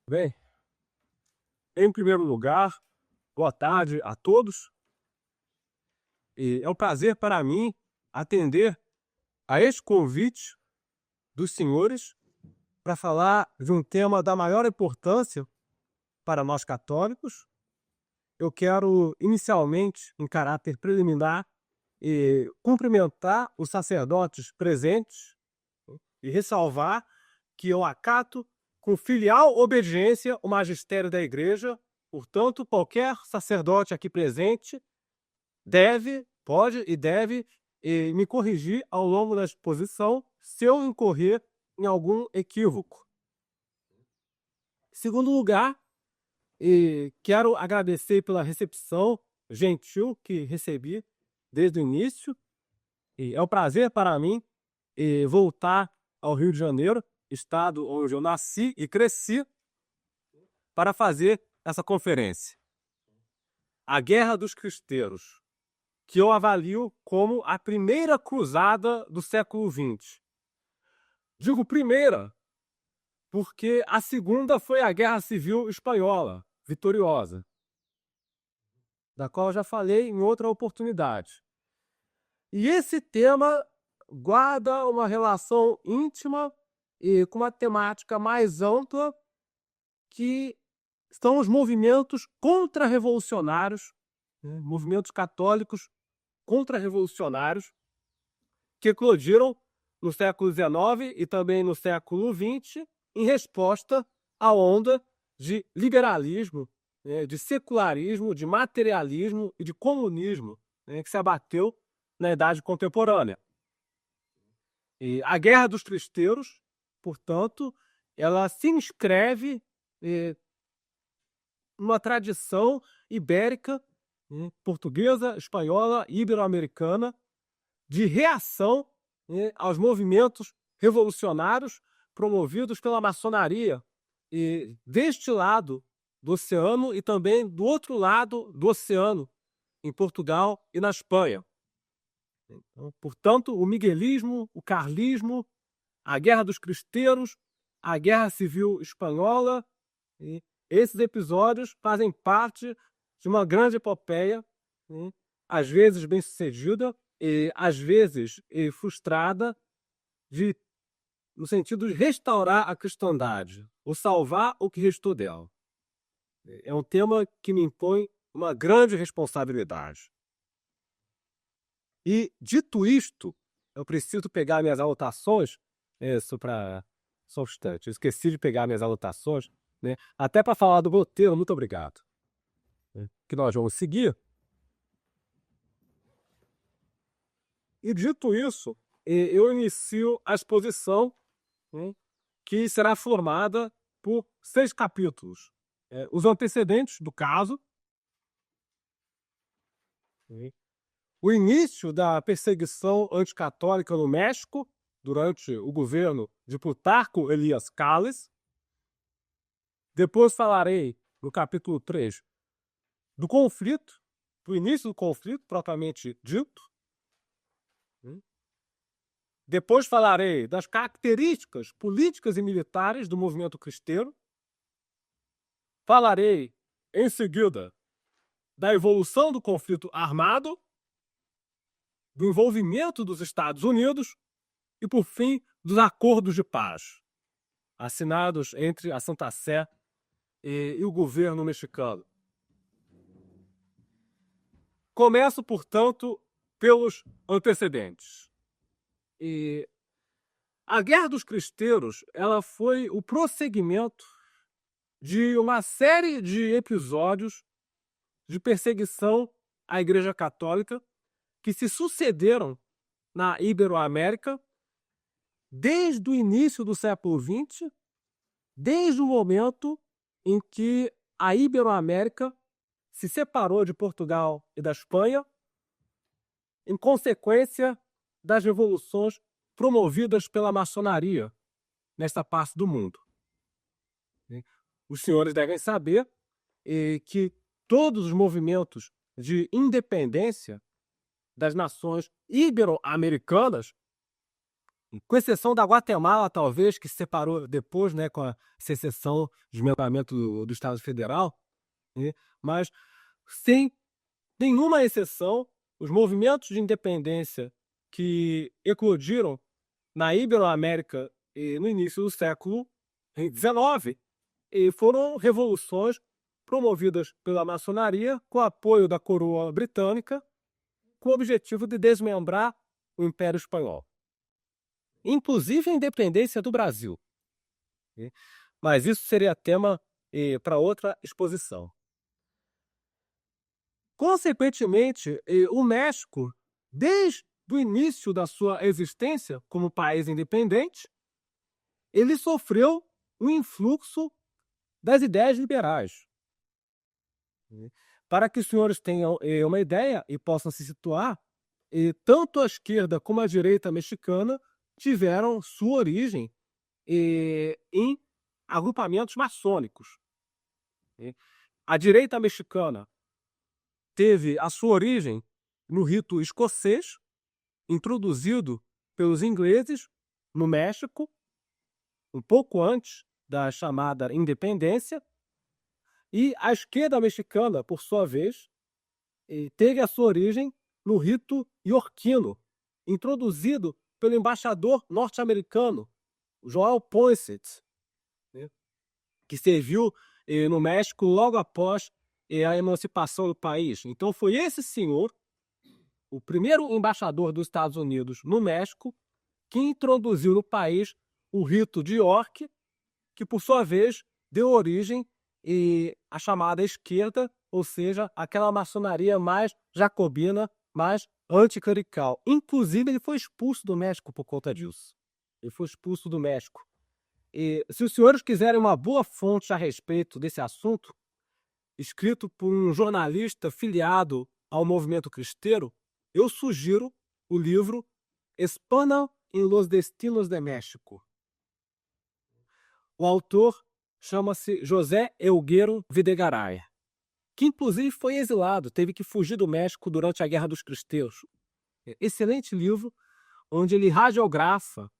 Bem, em primeiro lugar, boa tarde a todos. E é um prazer para mim atender a este convite dos senhores para falar de um tema da maior importância para nós católicos. Eu quero, inicialmente, em caráter preliminar, cumprimentar os sacerdotes presentes e ressalvar que eu acato com filial obediência o magistério da Igreja. Portanto, qualquer sacerdote aqui presente pode e deve me corrigir ao longo da exposição se eu incorrer em algum equívoco. Em segundo lugar, quero agradecer pela recepção gentil que recebi desde o início. E é um prazer para mim voltar ao Rio de Janeiro, estado onde eu nasci e cresci, para fazer essa conferência. A Guerra dos Cristeiros, que eu avalio como a primeira cruzada do século XX. Digo primeira, porque a segunda foi a Guerra Civil Espanhola, vitoriosa, da qual eu já falei em outra oportunidade. E esse tema guarda uma relação íntima e com uma temática mais ampla, que são os movimentos contra-revolucionários, movimentos católicos contra-revolucionários, que eclodiram no século XIX e também no século XX, em resposta à onda de liberalismo, de secularismo, de materialismo e de comunismo, que se abateu na Idade Contemporânea. E a Guerra dos Cristeiros, portanto, ela se inscreve numa tradição ibérica, portuguesa, espanhola, ibero-americana, de reação aos movimentos revolucionários promovidos pela maçonaria, deste lado do oceano e também do outro lado do oceano, em Portugal e na Espanha. Então, portanto, o miguelismo, o carlismo, a Guerra dos Cristeiros, a Guerra Civil Espanhola, esses episódios fazem parte de uma grande epopeia, às vezes bem-sucedida e às vezes frustrada, no sentido de restaurar a cristandade, ou salvar o que restou dela. É um tema que me impõe uma grande responsabilidade. E, dito isto, eu preciso pegar minhas anotações, só um instante, eu esqueci de pegar minhas anotações, até para falar do roteiro, muito obrigado, que nós vamos seguir. E, dito isso, eu inicio a exposição, que será formada por 6 capítulos. Os antecedentes do caso, o início da perseguição anticatólica no México durante o governo de Plutarco Elias Calles. Depois falarei, no capítulo 3, do conflito, do início do conflito propriamente dito. Depois falarei das características políticas e militares do movimento cristeiro. Falarei, em seguida, da evolução do conflito armado, do envolvimento dos Estados Unidos e, por fim, dos acordos de paz assinados entre a Santa Sé e o governo mexicano. Começo, portanto, pelos antecedentes. A Guerra dos Cristeiros, ela foi o prosseguimento de uma série de episódios de perseguição à Igreja Católica que se sucederam na Iberoamérica desde o início do século XX, desde o momento em que a Iberoamérica se separou de Portugal e da Espanha, em consequência das revoluções promovidas pela maçonaria nesta parte do mundo. Os senhores devem saber que todos os movimentos de independência das nações ibero-americanas com exceção da Guatemala, talvez, que se separou depois, né, com a secessão, desmembramento do Estado Federal, né, mas sem nenhuma exceção, os movimentos de independência que eclodiram na Iberoamérica no início do século XIX foram revoluções promovidas pela maçonaria com apoio da coroa britânica, com o objetivo de desmembrar o Império Espanhol, inclusive a independência do Brasil. Mas isso seria tema para outra exposição. Consequentemente, o México, desde o início da sua existência como país independente, ele sofreu um influxo das ideias liberais. Para que os senhores tenham uma ideia e possam se situar, tanto a esquerda como a direita mexicana tiveram sua origem em agrupamentos maçônicos. A direita mexicana teve a sua origem no rito escocês, introduzido pelos ingleses no México, um pouco antes da chamada independência, e a esquerda mexicana, por sua vez, teve a sua origem no rito iorquino, introduzido pelo embaixador norte-americano, Joel Poinsett, né, que serviu no México logo após a emancipação do país. Então foi esse senhor, o primeiro embaixador dos Estados Unidos no México, que introduziu no país o rito de York, que por sua vez deu origem à chamada esquerda, ou seja, aquela maçonaria mais jacobina, mais anticlerical. Inclusive, ele foi expulso do México por conta disso. Ele foi expulso do México. E se os senhores quiserem uma boa fonte a respeito desse assunto, escrito por um jornalista filiado ao movimento cristeiro, eu sugiro o livro Hispano en los Destinos de México. O autor chama-se José Elguero Videgaray, que inclusive foi exilado, teve que fugir do México durante a Guerra dos Cristeus. Excelente livro, onde ele radiografa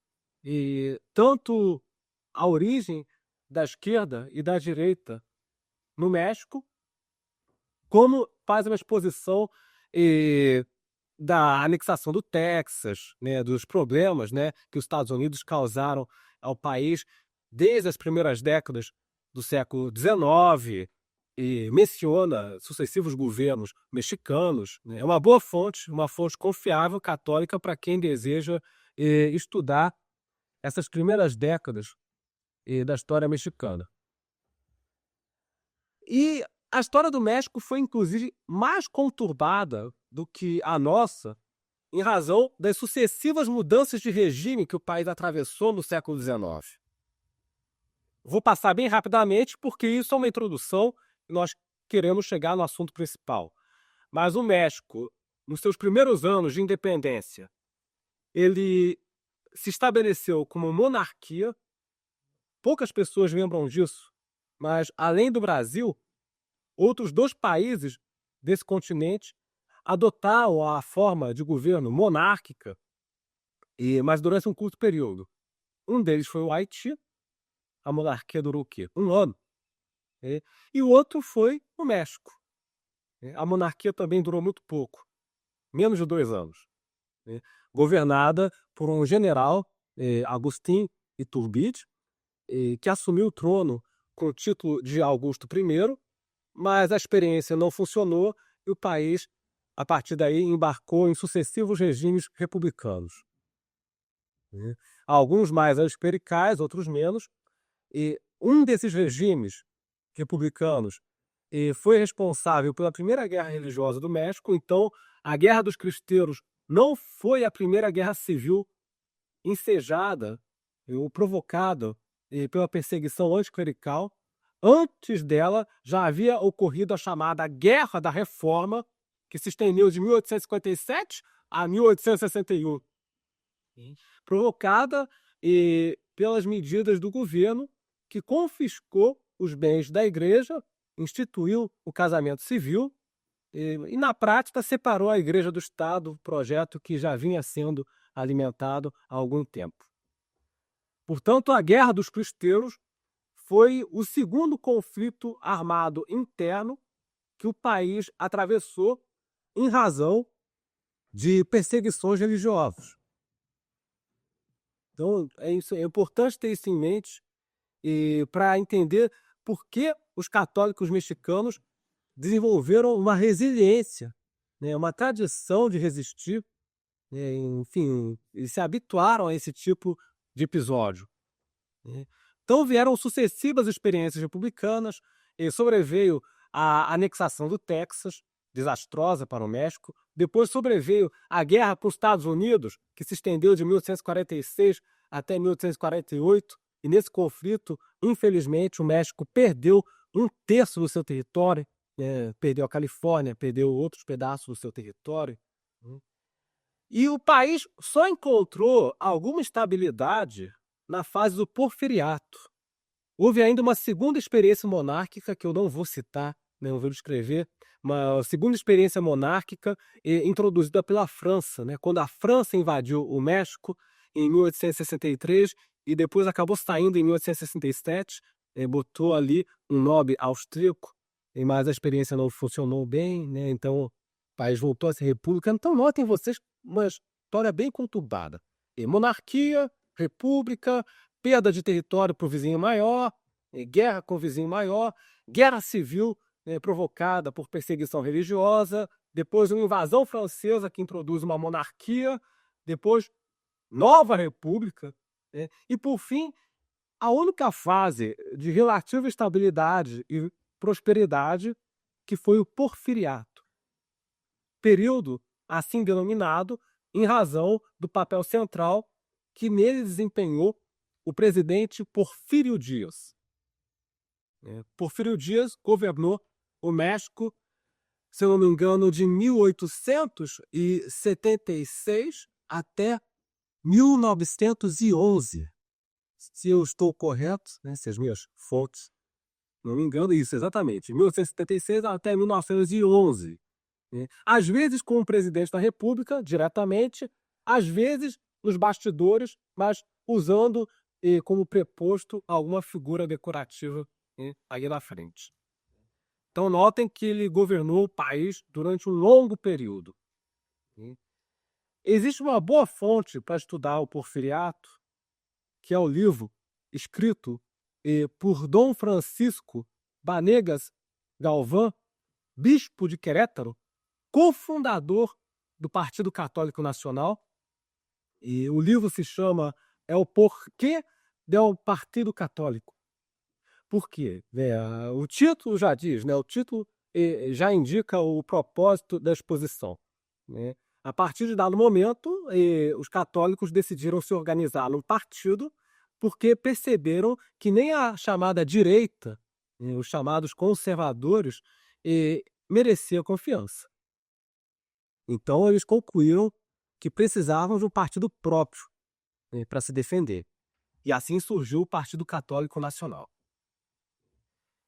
tanto a origem da esquerda e da direita no México, como faz uma exposição da anexação do Texas, né, dos problemas, né, que os Estados Unidos causaram ao país desde as primeiras décadas do século XIX, e menciona sucessivos governos mexicanos. Né. É uma boa fonte, uma fonte confiável, católica, para quem deseja estudar essas primeiras décadas da história mexicana. E a história do México foi, inclusive, mais conturbada do que a nossa, em razão das sucessivas mudanças de regime que o país atravessou no século XIX. Vou passar bem rapidamente, porque isso é uma introdução e nós queremos chegar no assunto principal. Mas o México, nos seus primeiros anos de independência, ele se estabeleceu como monarquia. Poucas pessoas lembram disso, mas além do Brasil, outros 2 países desse continente adotaram a forma de governo monárquica, mas durante um curto período. Um deles foi o Haiti. A monarquia durou o quê? 1 ano. E o outro foi o México. A monarquia também durou muito pouco, menos de 2 anos. Governada por um general, Agustín Iturbide, que assumiu o trono com o título de Augusto I, mas a experiência não funcionou e o país, a partir daí, embarcou em sucessivos regimes republicanos. Alguns mais anticlericais, outros menos. E um desses regimes republicanos foi responsável pela Primeira Guerra Religiosa do México. Então, a Guerra dos Cristeiros não foi a primeira guerra civil ensejada ou provocada pela perseguição anticlerical. Antes dela, já havia ocorrido a chamada Guerra da Reforma, que se estendeu de 1857 a 1861, provocada pelas medidas do governo, que confiscou os bens da igreja, instituiu o casamento civil e na prática, separou a igreja do Estado, projeto que já vinha sendo alimentado há algum tempo. Portanto, a Guerra dos Cristeiros foi o segundo conflito armado interno que o país atravessou em razão de perseguições religiosas. Então, é importante ter isso em mente para entender por que os católicos mexicanos desenvolveram uma resiliência, né, uma tradição de resistir, né, enfim, eles se habituaram a esse tipo de episódio, né. Então vieram sucessivas experiências republicanas, e sobreveio a anexação do Texas, desastrosa para o México. Depois sobreveio a guerra com os Estados Unidos, que se estendeu de 1846 até 1848, e nesse conflito, infelizmente, o México perdeu 1/3 do seu território, perdeu a Califórnia, perdeu outros pedaços do seu território. E o país só encontrou alguma estabilidade na fase do Porfiriato. Houve ainda uma segunda experiência monárquica, que eu não vou citar, não vou descrever, uma segunda experiência monárquica introduzida pela França, né, quando a França invadiu o México em 1863 e depois acabou saindo em 1867, botou ali um nobre austríaco, mas a experiência não funcionou bem, né, então o país voltou a ser república. Então notem vocês uma história bem conturbada. Monarquia, república, perda de território para o vizinho maior, guerra com o vizinho maior, guerra civil provocada por perseguição religiosa, depois uma invasão francesa que introduz uma monarquia, depois nova república, e por fim, a única fase de relativa estabilidade e prosperidade, que foi o Porfiriato, período assim denominado em razão do papel central que nele desempenhou o presidente Porfírio Dias. Porfírio Dias governou o México, se eu não me engano, de 1876 até 1911. Se eu estou correto, né, se as minhas fontes não me engano, isso, exatamente, 1876 até 1911. Às vezes com o presidente da República, diretamente, às vezes nos bastidores, mas usando como preposto alguma figura decorativa aí na frente. Então notem que ele governou o país durante um longo período. Existe uma boa fonte para estudar o Porfiriato, que é o livro escrito por Dom Francisco Banegas Galvão, bispo de Querétaro, cofundador do Partido Católico Nacional. E o livro se chama O Porquê del Partido Católico. Por quê? O título já diz, né? O título já indica o propósito da exposição, né? A partir de dado momento, os católicos decidiram se organizar num partido porque perceberam que nem a chamada direita, os chamados conservadores, merecia confiança. Então eles concluíram que precisavam de um partido próprio para se defender. E assim surgiu o Partido Católico Nacional.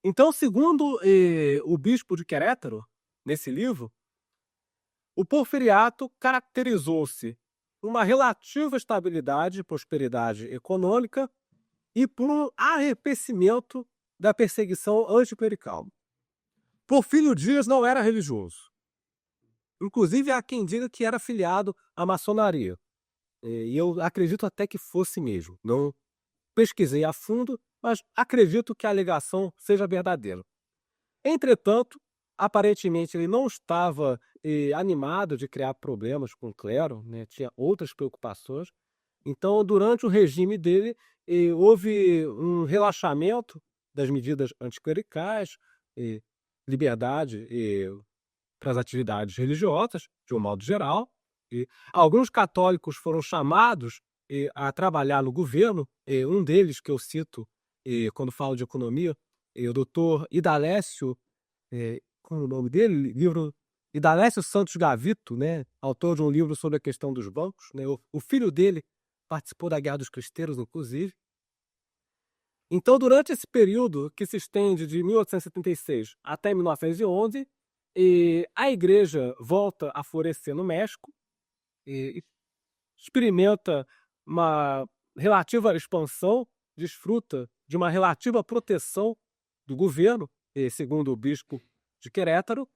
Então, segundo o bispo de Querétaro, nesse livro, o Porfiriato caracterizou-se por uma relativa estabilidade e prosperidade econômica e por um arrefecimento da perseguição anticlerical. Porfírio Dias não era religioso. Inclusive, há quem diga que era filiado à maçonaria. E eu acredito até que fosse mesmo. Não pesquisei a fundo, mas acredito que a alegação seja verdadeira. Entretanto, aparentemente ele não estava animado de criar problemas com o clero, né? Tinha outras preocupações. Então, durante o regime dele, houve um relaxamento das medidas anticlericais, liberdade para as atividades religiosas, de um modo geral. Alguns católicos foram chamados a trabalhar no governo, um deles que eu cito quando falo de economia, o doutor Idalécio, qual é o nome dele? Livro Idalécio Santos Gavito, né? Autor de um livro sobre a questão dos bancos, né? O filho dele participou da Guerra dos Cristeiros, inclusive. Então, durante esse período, que se estende de 1876 até 1911, a igreja volta a florescer no México, e experimenta uma relativa expansão, desfruta de uma relativa proteção do governo, segundo o bispo de Querétaro,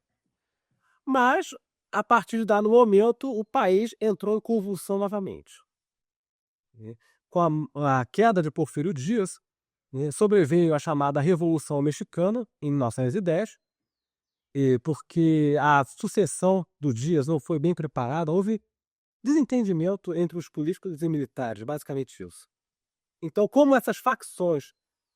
mas, a partir de dado momento, o país entrou em convulsão novamente. Com a queda de Porfírio Dias, sobreveio a chamada Revolução Mexicana, em 1910, porque a sucessão do Dias não foi bem preparada, houve desentendimento entre os políticos e militares, basicamente isso. Então, como essas facções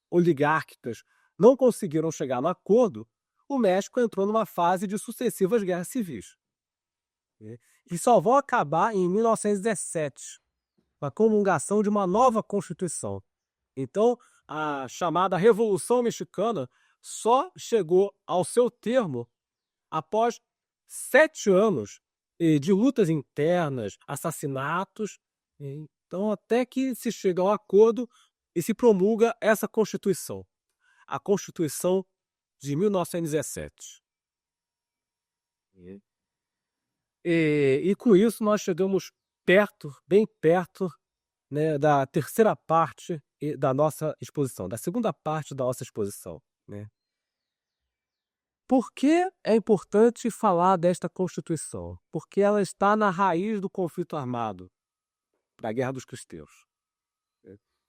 oligárquicas não conseguiram chegar no acordo, o México entrou numa fase de sucessivas guerras civis, que só vão acabar em 1917, com a promulgação de uma nova Constituição. Então, a chamada Revolução Mexicana só chegou ao seu termo após 7 anos de lutas internas, assassinatos. Então, até que se chega ao acordo e se promulga essa Constituição, a Constituição de 1917. E com isso nós chegamos perto, bem perto, né, da terceira parte da nossa exposição, da segunda parte da nossa exposição, né? Por que é importante falar desta Constituição? Porque ela está na raiz do conflito armado, da Guerra dos Cristãos.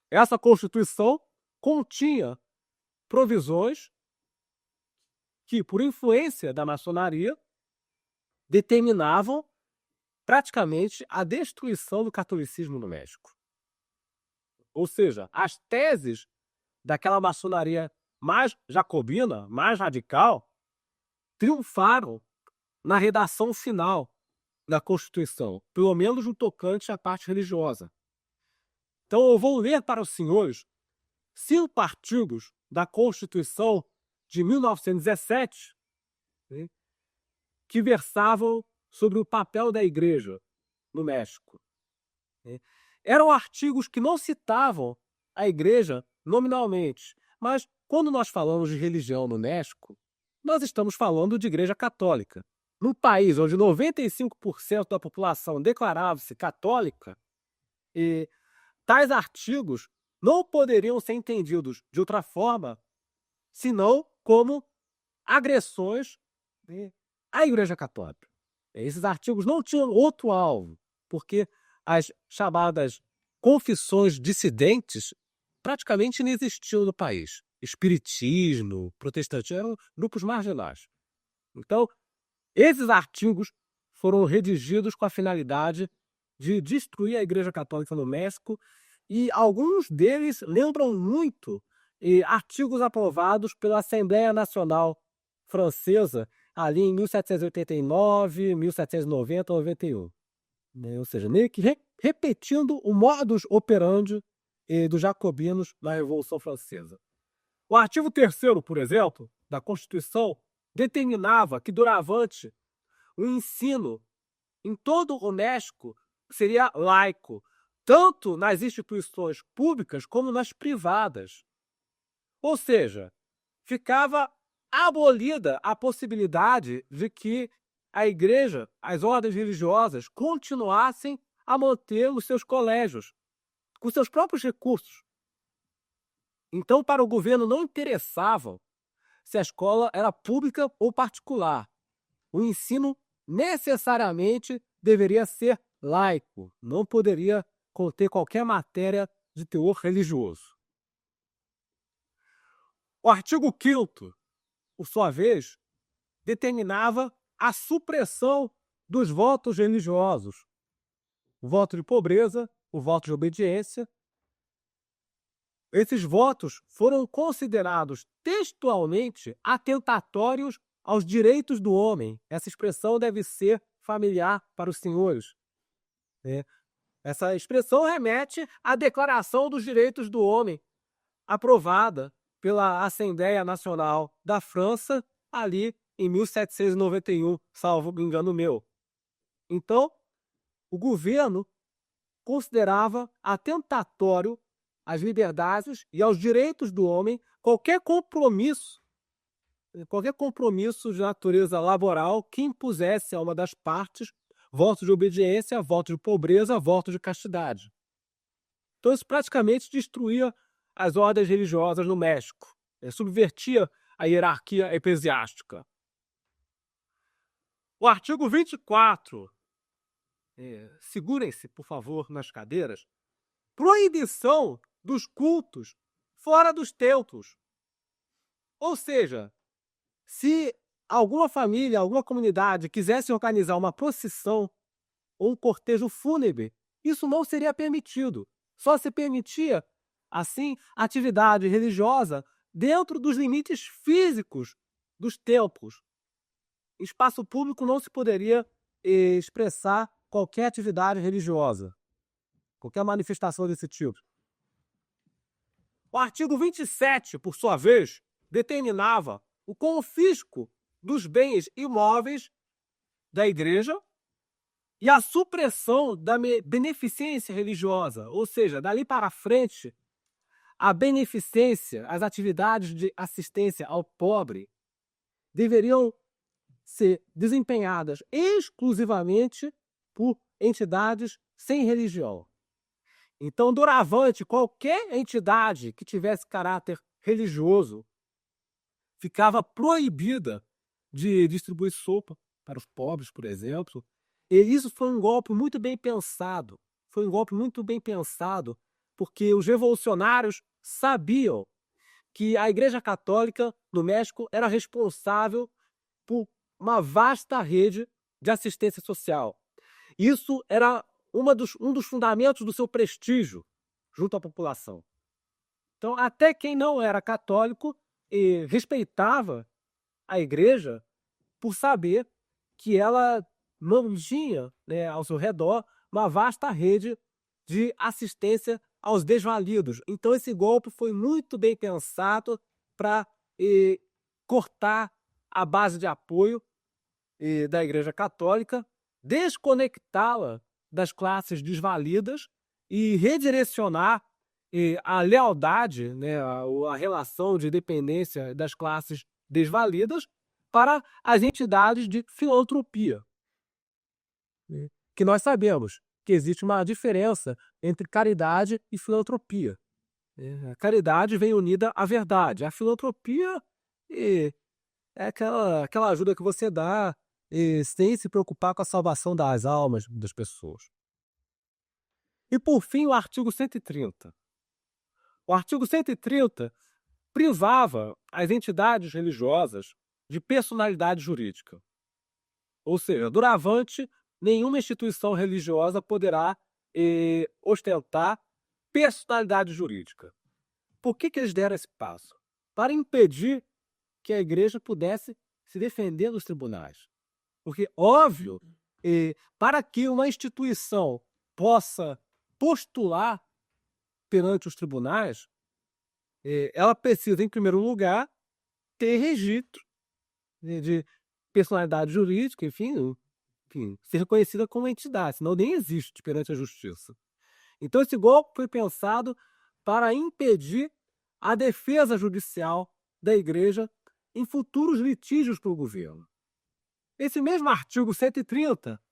Essa Constituição continha provisões que, por influência da maçonaria, determinavam praticamente a destruição do catolicismo no México. Ou seja, as teses daquela maçonaria mais jacobina, mais radical, triunfaram na redação final da Constituição, pelo menos no tocante à parte religiosa. Então eu vou ler para os senhores 5 artigos da Constituição de 1917, né, que versavam sobre o papel da Igreja no México. Eram artigos que não citavam a Igreja nominalmente, mas quando nós falamos de religião no México, nós estamos falando de Igreja Católica. Num país onde 95% da população declarava-se católica, tais artigos não poderiam ser entendidos de outra forma, senão como agressões à Igreja Católica. Esses artigos não tinham outro alvo, porque as chamadas confissões dissidentes praticamente não existiam no país. Espiritismo, protestantismo, eram grupos marginais. Então, esses artigos foram redigidos com a finalidade de destruir a Igreja Católica no México, e alguns deles lembram muito artigos aprovados pela Assembleia Nacional Francesa ali em 1789, 1790, 91. Ou seja, meio que repetindo o modus operandi dos jacobinos na Revolução Francesa. O artigo 3º, por exemplo, da Constituição, determinava que, doravante, o ensino em todo o México seria laico, tanto nas instituições públicas como nas privadas. Ou seja, ficava abolida a possibilidade de que a Igreja, as ordens religiosas, continuassem a manter os seus colégios com seus próprios recursos. Então, para o governo não interessava se a escola era pública ou particular. O ensino necessariamente deveria ser laico, não poderia conter qualquer matéria de teor religioso. O artigo 5º, por sua vez, determinava a supressão dos votos religiosos, o voto de pobreza, o voto de obediência. Esses votos foram considerados textualmente atentatórios aos direitos do homem. Essa expressão deve ser familiar para os senhores. Essa expressão remete à Declaração dos Direitos do Homem, aprovada pela Assembleia Nacional da França, ali em 1791, salvo engano meu. Então, o governo considerava atentatório às liberdades e aos direitos do homem qualquer compromisso de natureza laboral que impusesse a uma das partes voto de obediência, voto de pobreza, voto de castidade. Então isso praticamente destruía as ordens religiosas no México, subvertia a hierarquia eclesiástica. O artigo 24, segurem-se, por favor, nas cadeiras, proibição dos cultos fora dos templos. Ou seja, se alguma família, alguma comunidade quisesse organizar uma procissão ou um cortejo fúnebre, isso não seria permitido. Só se permitia, assim, atividade religiosa dentro dos limites físicos dos templos. Em espaço público não se poderia expressar qualquer atividade religiosa, qualquer manifestação desse tipo. O artigo 27, por sua vez, determinava o confisco dos bens imóveis da igreja e a supressão da beneficência religiosa, ou seja, dali para frente, a beneficência, as atividades de assistência ao pobre deveriam ser desempenhadas exclusivamente por entidades sem religião. Então, doravante, qualquer entidade que tivesse caráter religioso ficava proibida de distribuir sopa para os pobres, por exemplo. E isso foi um golpe muito bem pensado. Foi um golpe muito bem pensado, porque os revolucionários sabiam que a Igreja Católica no México era responsável por uma vasta rede de assistência social. Isso era um dos fundamentos do seu prestígio junto à população. Então, até quem não era católico respeitava a igreja por saber que ela mantinha, ao seu redor, uma vasta rede de assistência aos desvalidos. Então, esse golpe foi muito bem pensado para cortar a base de apoio da Igreja Católica, desconectá-la das classes desvalidas e redirecionar a lealdade, a relação de dependência das classes desvalidas para as entidades de filantropia. Que nós sabemos que existe uma diferença entre caridade e filantropia. A caridade vem unida à verdade. A filantropia é aquela ajuda que você dá sem se preocupar com a salvação das almas das pessoas. E, por fim, o artigo 130. O artigo 130 privava as entidades religiosas de personalidade jurídica. Ou seja, doravante, nenhuma instituição religiosa poderá ostentar personalidade jurídica. Por que eles deram esse passo? Para impedir que a igreja pudesse se defender nos tribunais. Porque, óbvio, para que uma instituição possa postular perante os tribunais, ela precisa, em primeiro lugar, ter registro de personalidade jurídica, enfim, ser reconhecida como entidade, senão nem existe perante a justiça. Então, esse golpe foi pensado para impedir a defesa judicial da igreja em futuros litígios com o governo. Esse mesmo artigo 130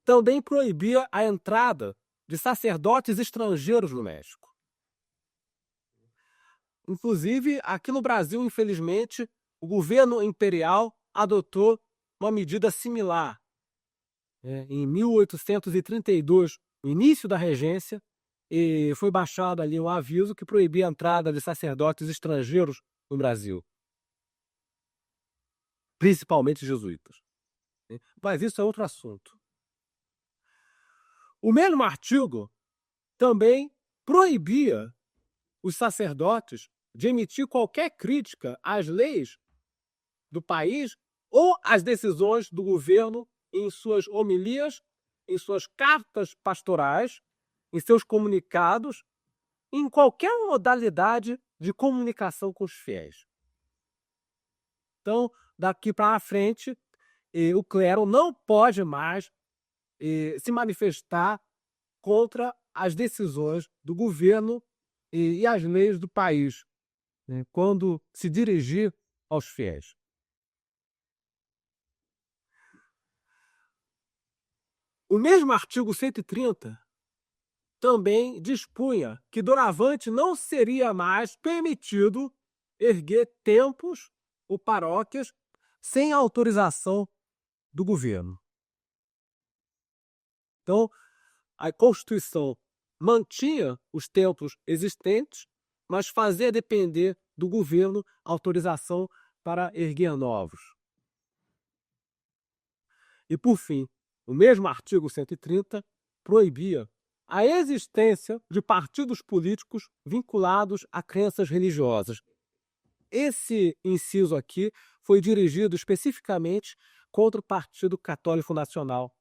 também proibia a entrada de sacerdotes estrangeiros no México. Inclusive, aqui no Brasil, infelizmente, o governo imperial adotou uma medida similar. Em 1832, no início da regência, foi baixado ali um aviso que proibia a entrada de sacerdotes estrangeiros no Brasil, principalmente jesuítas. Mas isso é outro assunto. O mesmo artigo também proibia os sacerdotes de emitir qualquer crítica às leis do país ou às decisões do governo em suas homilias, em suas cartas pastorais, em seus comunicados, em qualquer modalidade de comunicação com os fiéis. Então, daqui para frente, o clero não pode mais se manifestar contra as decisões do governo e as leis do país, quando se dirigir aos fiéis. O mesmo artigo 130 também dispunha que doravante não seria mais permitido erguer templos ou paróquias sem autorização do governo. Então, a Constituição mantinha os templos existentes, mas fazia depender do governo autorização para erguer novos. E, por fim, o mesmo artigo 130 proibia a existência de partidos políticos vinculados a crenças religiosas. Esse inciso aqui foi dirigido especificamente contra o Partido Católico Nacional,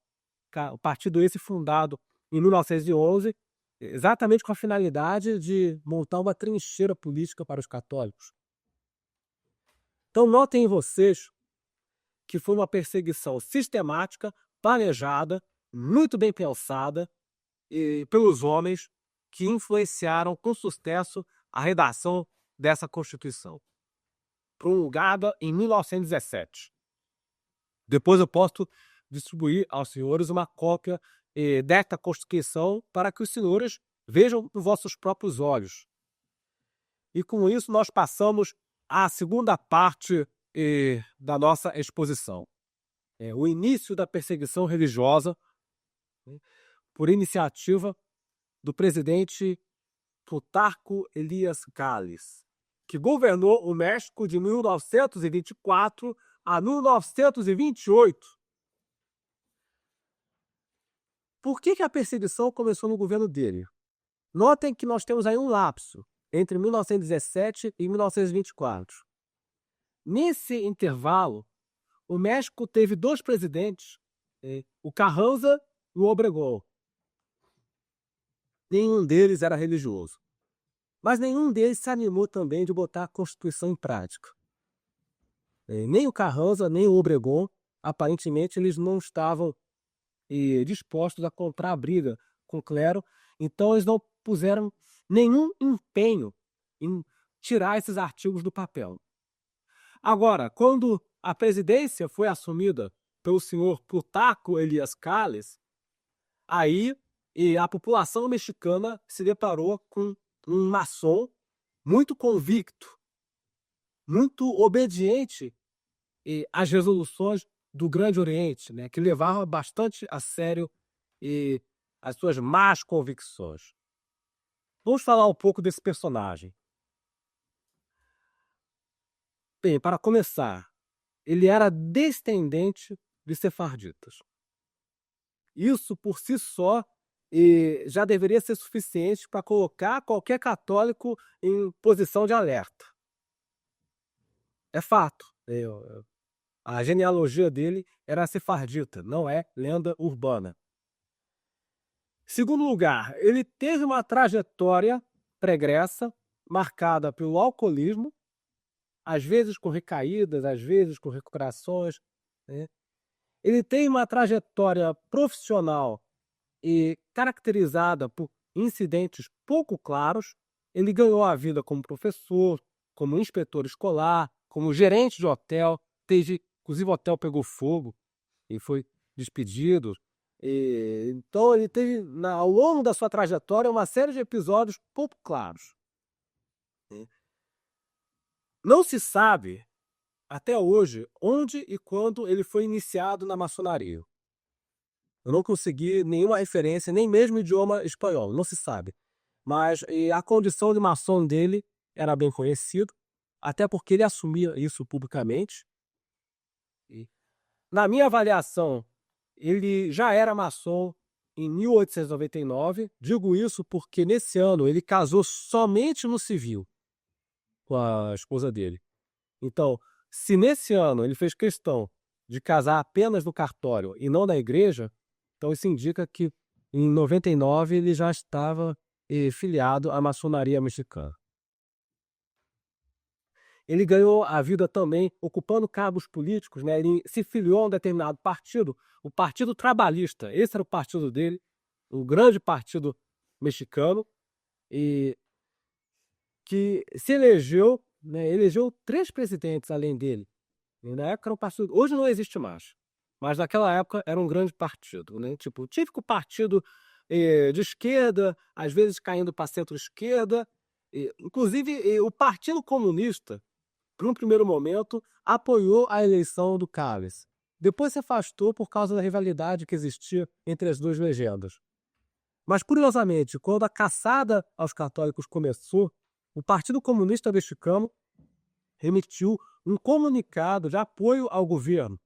o partido esse fundado em 1911, exatamente com a finalidade de montar uma trincheira política para os católicos. Então, notem vocês que foi uma perseguição sistemática, planejada, muito bem pensada pelos homens que influenciaram com sucesso a redação dessa Constituição, promulgada em 1917. Depois eu posso distribuir aos senhores uma cópia desta Constituição para que os senhores vejam com vossos próprios olhos. E com isso nós passamos à segunda parte da nossa exposição. O início da perseguição religiosa por iniciativa do presidente Plutarco Elias Calles, que governou o México de 1924 a 1928. Por que a perseguição começou no governo dele? Notem que nós temos aí um lapso entre 1917 e 1924. Nesse intervalo, o México teve dois presidentes, o Carranza e o Obregón. Nenhum deles era religioso. Mas nenhum deles se animou também de botar a Constituição em prática. Nem o Carranza, nem o Obregón, aparentemente, eles não estavam dispostos a comprar a briga com o clero, então eles não puseram nenhum empenho em tirar esses artigos do papel. Agora, quando a presidência foi assumida pelo senhor Plutarco Elias Calles, aí a população mexicana se deparou com um maçom muito convicto, muito obediente às resoluções do Grande Oriente, né, que levava bastante a sério as suas más convicções. Vamos falar um pouco desse personagem. Bem, para começar, ele era descendente de sefarditas. Isso, por si só, já deveria ser suficiente para colocar qualquer católico em posição de alerta. É fato. A genealogia dele era sefardita, não é lenda urbana. Segundo lugar, ele teve uma trajetória pregressa marcada pelo alcoolismo, às vezes com recaídas, às vezes com recuperações, né? Ele tem uma trajetória profissional caracterizada por incidentes pouco claros. Ele ganhou a vida como professor, como inspetor escolar, como gerente de hotel. Inclusive o hotel pegou fogo e foi despedido. Então ele teve, ao longo da sua trajetória, uma série de episódios pouco claros. Não se sabe, até hoje, onde e quando ele foi iniciado na maçonaria. Eu não consegui nenhuma referência, nem mesmo idioma espanhol, não se sabe. Mas a condição de maçom dele era bem conhecida, até porque ele assumia isso publicamente. Na minha avaliação, ele já era maçom em 1899. Digo isso porque nesse ano ele casou somente no civil com a esposa dele. Então, se nesse ano ele fez questão de casar apenas no cartório e não na igreja, então isso indica que em 99 ele já estava filiado à maçonaria mexicana. Ele ganhou a vida também ocupando cargos políticos, né? Ele se filiou a um determinado partido, o Partido Trabalhista. Esse era o partido dele, o grande partido mexicano, e que se elegeu, né? Elegeu 3 presidentes além dele. E na época era um partido, hoje não existe mais, mas naquela época era um grande partido, né? Tipo, o típico partido de esquerda, às vezes caindo para centro-esquerda. Inclusive, o Partido Comunista, por um primeiro momento, apoiou a eleição do Calles. Depois se afastou por causa da rivalidade que existia entre as duas legendas. Mas, curiosamente, quando a caçada aos católicos começou, o Partido Comunista Mexicano emitiu um comunicado de apoio ao governo,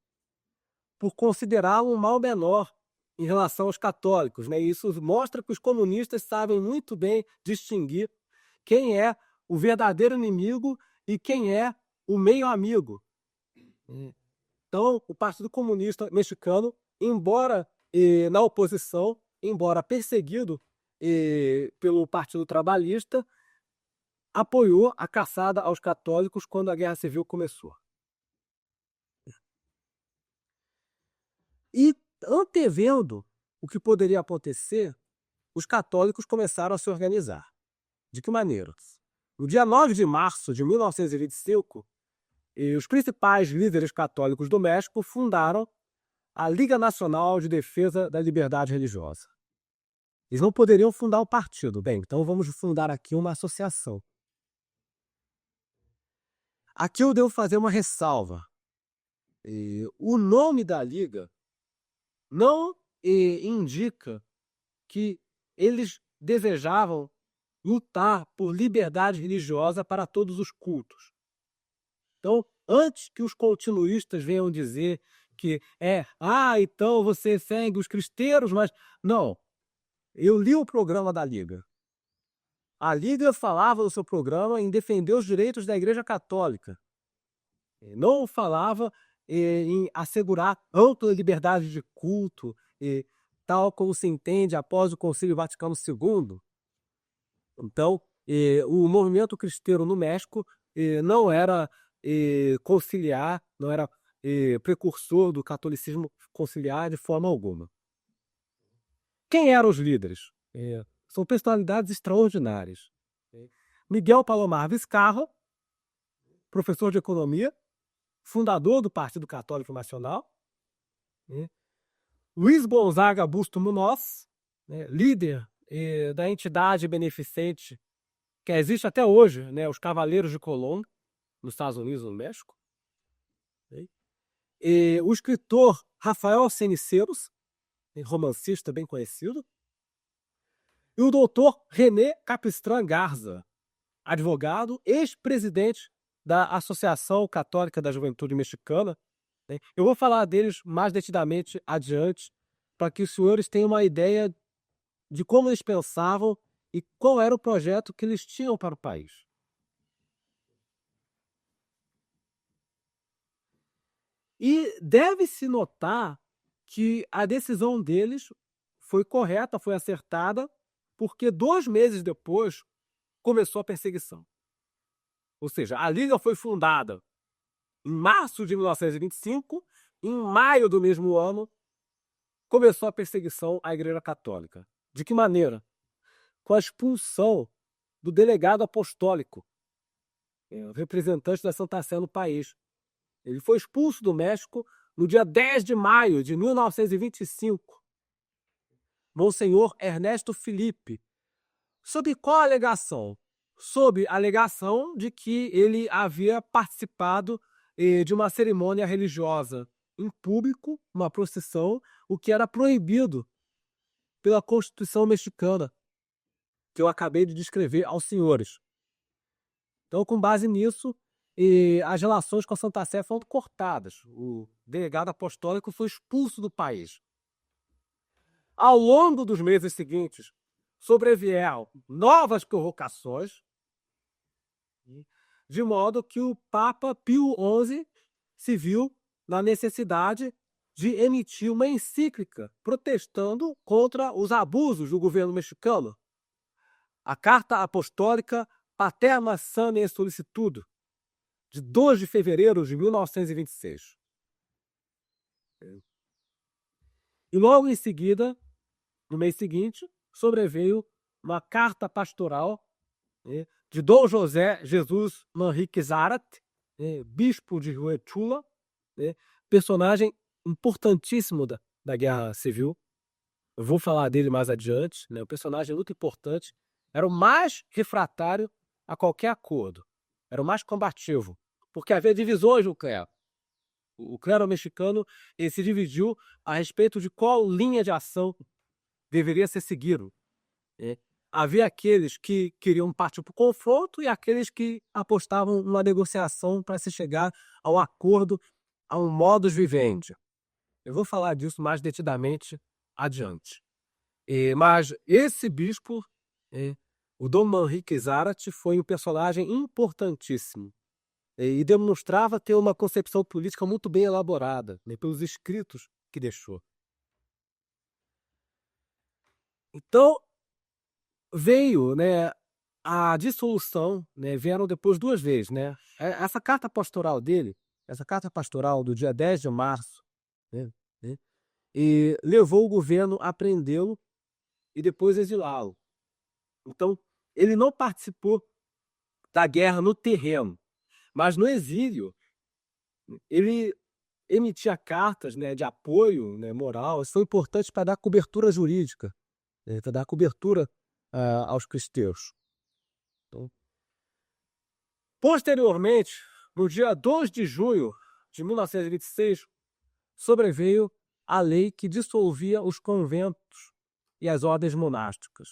por considerá-lo um mal menor em relação aos católicos, né? E isso mostra que os comunistas sabem muito bem distinguir quem é o verdadeiro inimigo e quem é o meio amigo. Então, o Partido Comunista Mexicano, embora na oposição, embora perseguido pelo Partido Trabalhista, apoiou a caçada aos católicos quando a Guerra Civil começou. E, antevendo o que poderia acontecer, os católicos começaram a se organizar. De que maneira? No dia 9 de março de 1925, os principais líderes católicos do México fundaram a Liga Nacional de Defesa da Liberdade Religiosa. Eles não poderiam fundar um partido. Bem, então vamos fundar aqui uma associação. Aqui eu devo fazer uma ressalva. O nome da Liga não indica que eles desejavam lutar por liberdade religiosa para todos os cultos. Então, antes que os continuistas venham dizer que então você segue os cristeiros, mas não. Eu li o programa da Liga. A Liga falava no seu programa em defender os direitos da Igreja Católica. Não falava em assegurar ampla liberdade de culto, tal como se entende após o Concílio Vaticano II. Então, o movimento cristeiro no México não era conciliar, não era precursor do catolicismo conciliar de forma alguma. Quem eram os líderes? São personalidades extraordinárias. Miguel Palomar Vizcarra, professor de economia, fundador do Partido Católico Nacional. Luiz Gonzaga Busto Munoz, líder da entidade beneficente que existe até hoje, os Cavaleiros de Colón, nos Estados Unidos e no México. O escritor Rafael Ceniceiros, romancista bem conhecido. E o doutor René Capistran Garza, advogado, ex-presidente da Associação Católica da Juventude Mexicana. Eu vou falar deles mais detidamente adiante, para que os senhores tenham uma ideia de como eles pensavam e qual era o projeto que eles tinham para o país. E deve-se notar que a decisão deles foi correta, foi acertada, porque 2 meses depois começou a perseguição. Ou seja, a Liga foi fundada em março de 1925, em maio do mesmo ano, começou a perseguição à Igreja Católica. De que maneira? Com a expulsão do delegado apostólico, o representante da Santa Sé no país. Ele foi expulso do México no dia 10 de maio de 1925. Monsenhor Ernesto Felipe. Sob qual alegação? Sob a alegação de que ele havia participado de uma cerimônia religiosa em público, uma procissão, o que era proibido pela Constituição mexicana, que eu acabei de descrever aos senhores. Então, com base nisso, as relações com a Santa Sé foram cortadas. O delegado apostólico foi expulso do país. Ao longo dos meses seguintes, sobrevieram novas provocações, de modo que o Papa Pio XI se viu na necessidade de emitir uma encíclica protestando contra os abusos do governo mexicano. A Carta Apostólica Paterna Sana e Solicitudo, de 2 de fevereiro de 1926. E logo em seguida, no mês seguinte, sobreveio uma carta pastoral de Dom José Jesus Manrique Zárate, bispo de Huechula, personagem importantíssimo da Guerra Civil. Eu vou falar dele mais adiante, né? Um personagem muito importante. Era o mais refratário a qualquer acordo. Era o mais combativo, porque havia divisões no clero. O clero mexicano ele se dividiu a respeito de qual linha de ação deveria ser seguido. Havia aqueles que queriam partir para o confronto e aqueles que apostavam numa negociação para se chegar ao acordo, a um modus vivendi. Eu vou falar disso mais detidamente adiante. Mas esse bispo, o Dom Manrique Zárate, foi um personagem importantíssimo e demonstrava ter uma concepção política muito bem elaborada, né, pelos escritos que deixou. Então, veio, né, a dissolução, né, vieram depois 2 vezes, né. Essa carta pastoral dele, essa carta pastoral do dia 10 de março, né, e levou o governo a prendê-lo e depois exilá-lo. Então, ele não participou da guerra no terreno, mas no exílio, ele emitia cartas, né, de apoio, né, moral. Isso foi importante para dar cobertura jurídica, né, para dar cobertura aos cristãos. Então, posteriormente, no dia 2 de junho de 1926, sobreveio a lei que dissolvia os conventos e as ordens monásticas.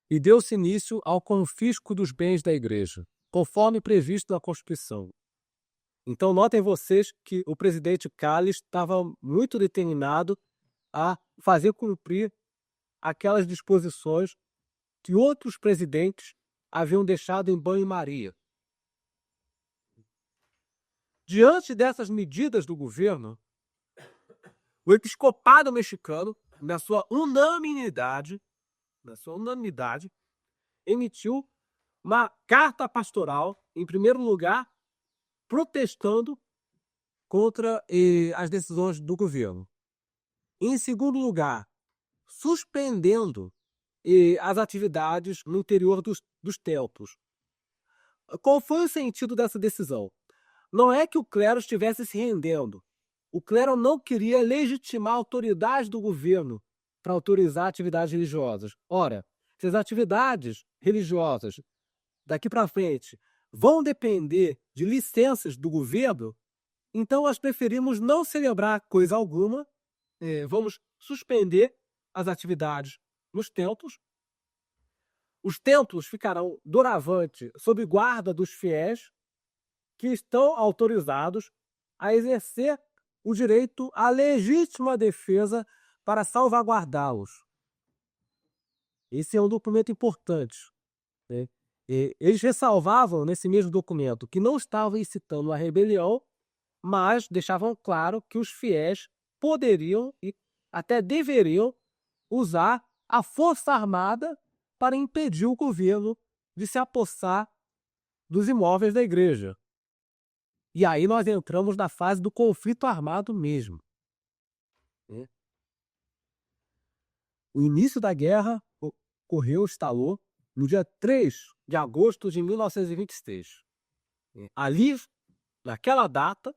E deu-se início ao confisco dos bens da igreja, conforme previsto na Constituição. Então, notem vocês que o presidente Calles estava muito determinado a fazer cumprir aquelas disposições que outros presidentes haviam deixado em banho-maria. Diante dessas medidas do governo, o episcopado mexicano, na sua unanimidade, emitiu uma carta pastoral, em primeiro lugar, protestando contra as decisões do governo. Em segundo lugar, suspendendo as atividades no interior dos templos. Qual foi o sentido dessa decisão? Não é que o clero estivesse se rendendo. O clero não queria legitimar a autoridade do governo para autorizar atividades religiosas. Ora, se as atividades religiosas daqui para frente vão depender de licenças do governo, então nós preferimos não celebrar coisa alguma, vamos suspender as atividades nos templos. Os templos ficarão doravante sob guarda dos fiéis que estão autorizados a exercer o direito à legítima defesa para salvaguardá-los. Esse é um documento importante, né? Eles ressalvavam nesse mesmo documento que não estavam incitando a rebelião, mas deixavam claro que os fiéis poderiam e até deveriam usar a força armada para impedir o governo de se apossar dos imóveis da igreja. E aí nós entramos na fase do conflito armado mesmo. O início da guerra instalou no dia 3 de agosto de 1926. Ali, naquela data,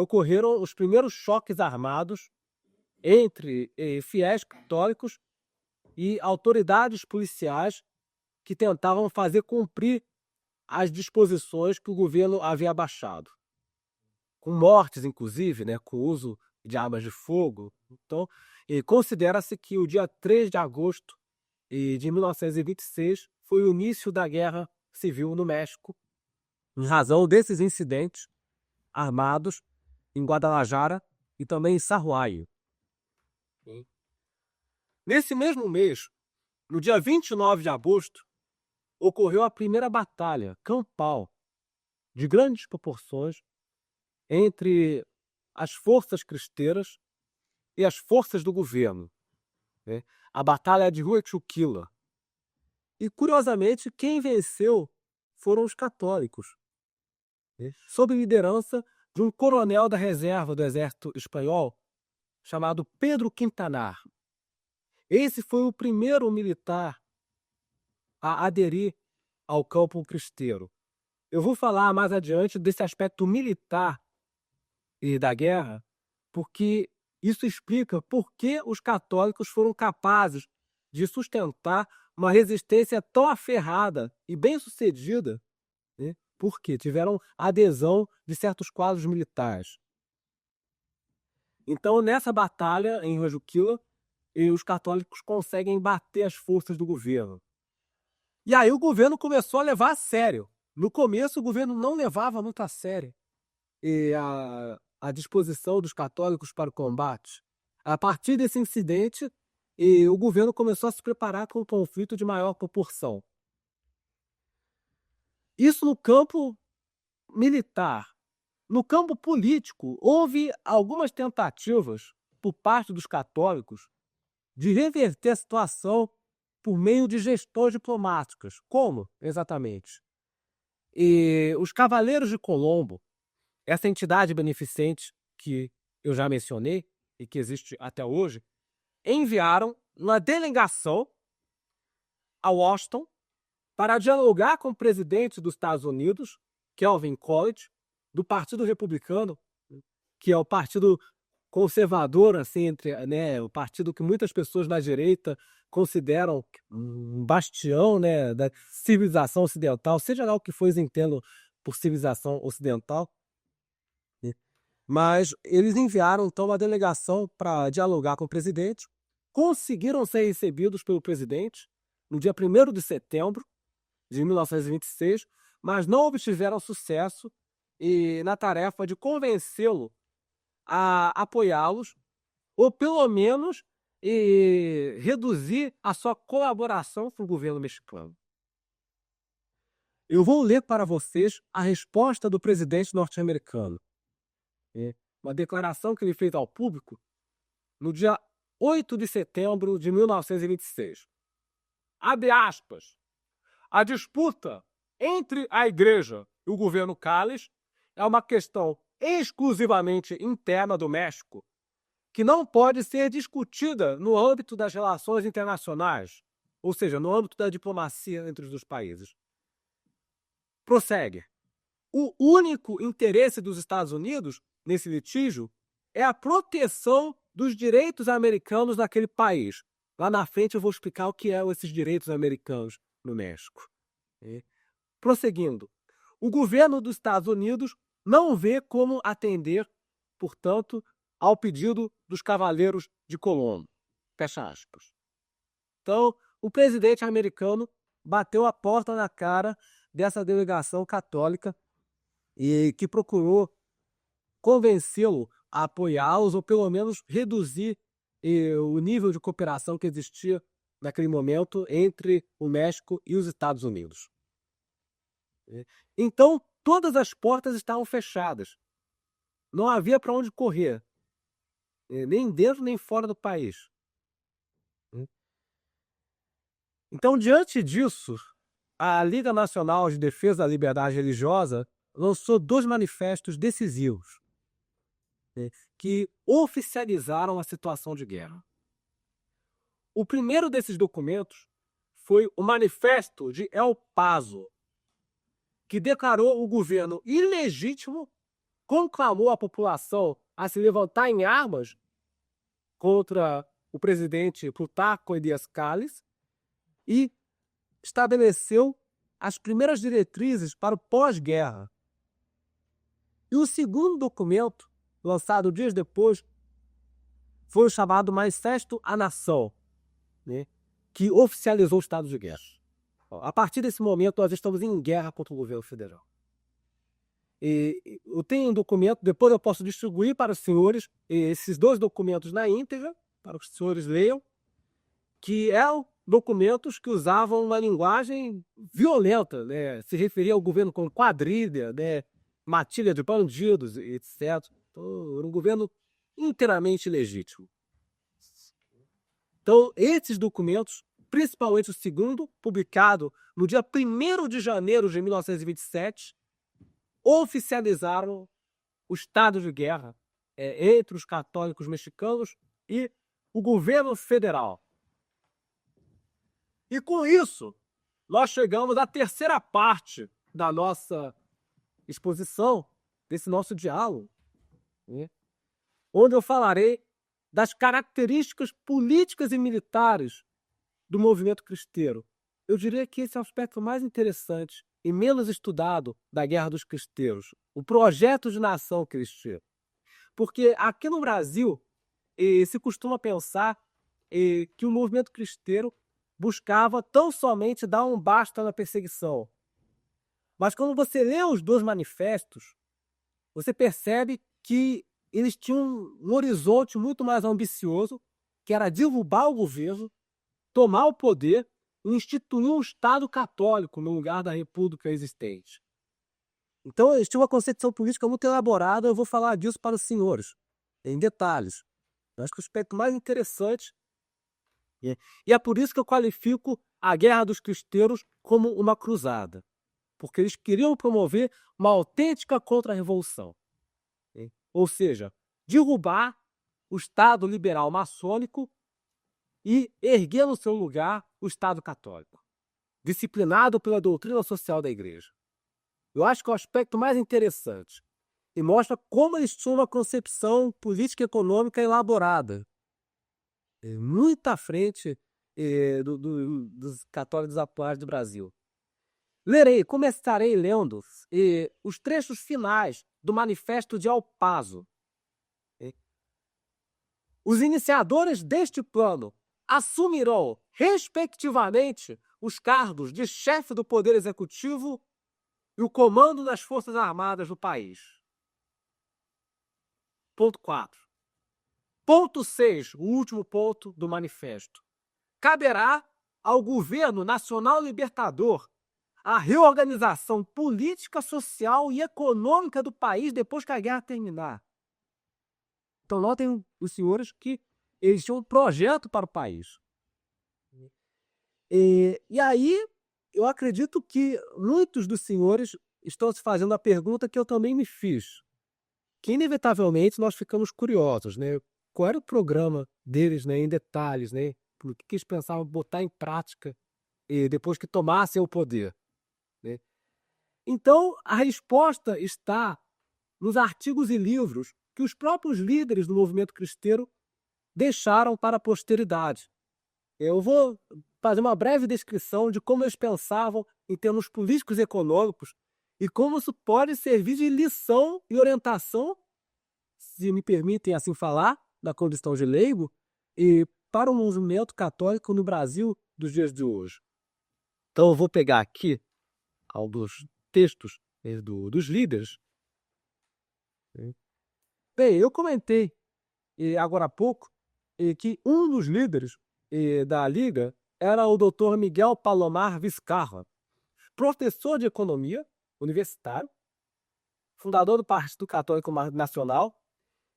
ocorreram os primeiros choques armados entre fiéis católicos e autoridades policiais que tentavam fazer cumprir as disposições que o governo havia abaixado. Com mortes, inclusive, né, com o uso de armas de fogo. Então, considera-se que o dia 3 de agosto de 1926 foi o início da Guerra Civil no México, em razão desses incidentes armados em Guadalajara e também em Sahuayo. Nesse mesmo mês, no dia 29 de agosto, ocorreu a primeira batalha campal de grandes proporções entre as forças cristeiras e as forças do governo, né? A Batalha de Huechuquila. E, curiosamente, quem venceu foram os católicos, né? Sob liderança de um coronel da reserva do exército espanhol chamado Pedro Quintanar. Esse foi o primeiro militar a aderir ao campo cristeiro. Eu vou falar mais adiante desse aspecto militar e da guerra, porque isso explica por que os católicos foram capazes de sustentar uma resistência tão aferrada e bem-sucedida, né? Porque tiveram adesão de certos quadros militares. Então, nessa batalha em Rojukila, os católicos conseguem bater as forças do governo. E aí o governo começou a levar a sério. No começo, o governo não levava muito a sério a disposição dos católicos para o combate. A partir desse incidente, o governo começou a se preparar para um conflito de maior proporção. Isso no campo militar. No campo político, houve algumas tentativas por parte dos católicos de reverter a situação por meio de gestões diplomáticas. Como, exatamente? Os Cavaleiros de Colombo, essa entidade beneficente que eu já mencionei e que existe até hoje, enviaram uma delegação a Washington para dialogar com o presidente dos Estados Unidos, Calvin Coolidge, do Partido Republicano, que é o partido conservador, assim, né, o partido que muitas pessoas da direita consideram um bastião, né, da civilização ocidental, seja lá o que for eles entendam por civilização ocidental. Né? Mas eles enviaram, então, uma delegação para dialogar com o presidente, conseguiram ser recebidos pelo presidente no dia 1º de setembro de 1926, mas não obtiveram sucesso na tarefa de convencê-lo a apoiá-los, ou pelo menos reduzir a sua colaboração com o governo mexicano. Eu vou ler para vocês a resposta do presidente norte-americano. Uma declaração que ele fez ao público no dia 8 de setembro de 1926. Abre aspas. A disputa entre a igreja e o governo Calles é uma questão exclusivamente interna do México, que não pode ser discutida no âmbito das relações internacionais, ou seja, no âmbito da diplomacia entre os dois países. Prossegue. O único interesse dos Estados Unidos nesse litígio é a proteção dos direitos americanos naquele país. Lá na frente eu vou explicar o que são esses direitos americanos no México. Prosseguindo. O governo dos Estados Unidos não vê como atender, portanto, ao pedido dos Cavaleiros de Colombo. Fecha aspas. Então, o presidente americano bateu a porta na cara dessa delegação católica e que procurou convencê-lo a apoiá-los ou pelo menos reduzir o nível de cooperação que existia naquele momento entre o México e os Estados Unidos. Então, todas as portas estavam fechadas. Não havia para onde correr, nem dentro nem fora do país. Então, diante disso, a Liga Nacional de Defesa da Liberdade Religiosa lançou 2 manifestos decisivos, que oficializaram a situação de guerra. O primeiro desses documentos foi o Manifesto de El Paso, que declarou o governo ilegítimo, conclamou a população a se levantar em armas contra o presidente Plutarco Elías Calles e estabeleceu as primeiras diretrizes para o pós-guerra. E o segundo documento, lançado dias depois, foi o chamado Manifesto à Nação, que oficializou o estado de guerra. A partir desse momento, nós estamos em guerra contra o governo federal. Eu tenho um documento, depois eu posso distribuir para os senhores esses 2 documentos na íntegra, para que os senhores leiam, que eram documentos que usavam uma linguagem violenta, né? Se referia ao governo como quadrilha, né? Matilha de bandidos, etc. Então, era um governo inteiramente legítimo. Então, esses documentos, principalmente o segundo, publicado no dia 1º de janeiro de 1927, oficializaram o estado de guerra entre os católicos mexicanos e o governo federal. E com isso, nós chegamos à terceira parte da nossa exposição, desse nosso diálogo, né, onde eu falarei das características políticas e militares do movimento cristeiro. Eu diria que esse é o aspecto mais interessante e menos estudado da Guerra dos Cristeiros, o projeto de nação cristã. Porque aqui no Brasil se costuma pensar que o movimento cristeiro buscava tão somente dar um basta na perseguição. Mas quando você lê os dois manifestos, você percebe que eles tinham um horizonte muito mais ambicioso, que era derrubar o governo, tomar o poder e instituir um Estado católico no lugar da república existente. Então, eles tinham uma concepção política muito elaborada, eu vou falar disso para os senhores, em detalhes. Eu acho que o aspecto mais interessante, e é por isso que eu qualifico a Guerra dos Cristeiros como uma cruzada, porque eles queriam promover uma autêntica contra-revolução. Ou seja, derrubar o Estado liberal maçônico e erguer no seu lugar o Estado católico, disciplinado pela doutrina social da Igreja. Eu acho que é o aspecto mais interessante e mostra como eles tinham uma concepção política e econômica elaborada, muito à frente dos católicos atuais do Brasil. Começarei lendo os trechos finais do Manifesto de Alpazo. Os iniciadores deste plano assumirão, respectivamente, os cargos de chefe do Poder Executivo e o comando das Forças Armadas do país. Ponto 4. Ponto 6, o último ponto do manifesto. Caberá ao Governo Nacional Libertador a reorganização política, social e econômica do país depois que a guerra terminar. Então notem os senhores que eles tinham um projeto para o país. E aí eu acredito que muitos dos senhores estão se fazendo a pergunta que eu também me fiz, que inevitavelmente nós ficamos curiosos, né? Qual era o programa deles, né, em detalhes, né? Por que eles pensavam botar em prática depois que tomassem o poder, né? Então, a resposta está nos artigos e livros que os próprios líderes do movimento cristeiro deixaram para a posteridade. Eu vou fazer uma breve descrição de como eles pensavam em termos políticos e econômicos e como isso pode servir de lição e orientação, se me permitem assim falar, da condição de leigo, e para o movimento católico no Brasil dos dias de hoje. Então eu vou pegar aqui alguns textos dos líderes. Bem, eu comentei agora há pouco que um dos líderes da Liga era o Dr. Miguel Palomar Vizcarra, professor de economia universitário, fundador do Partido Católico Nacional.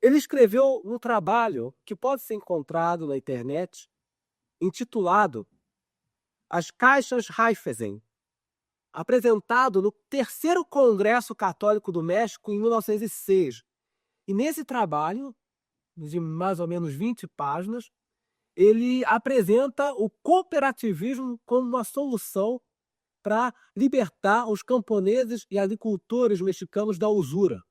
Ele escreveu um trabalho que pode ser encontrado na internet, intitulado As Caixas Raiffeisen, apresentado no terceiro Congresso Católico do México em 1906. E nesse trabalho, de mais ou menos 20 páginas, ele apresenta o cooperativismo como uma solução para libertar os camponeses e agricultores mexicanos da usura,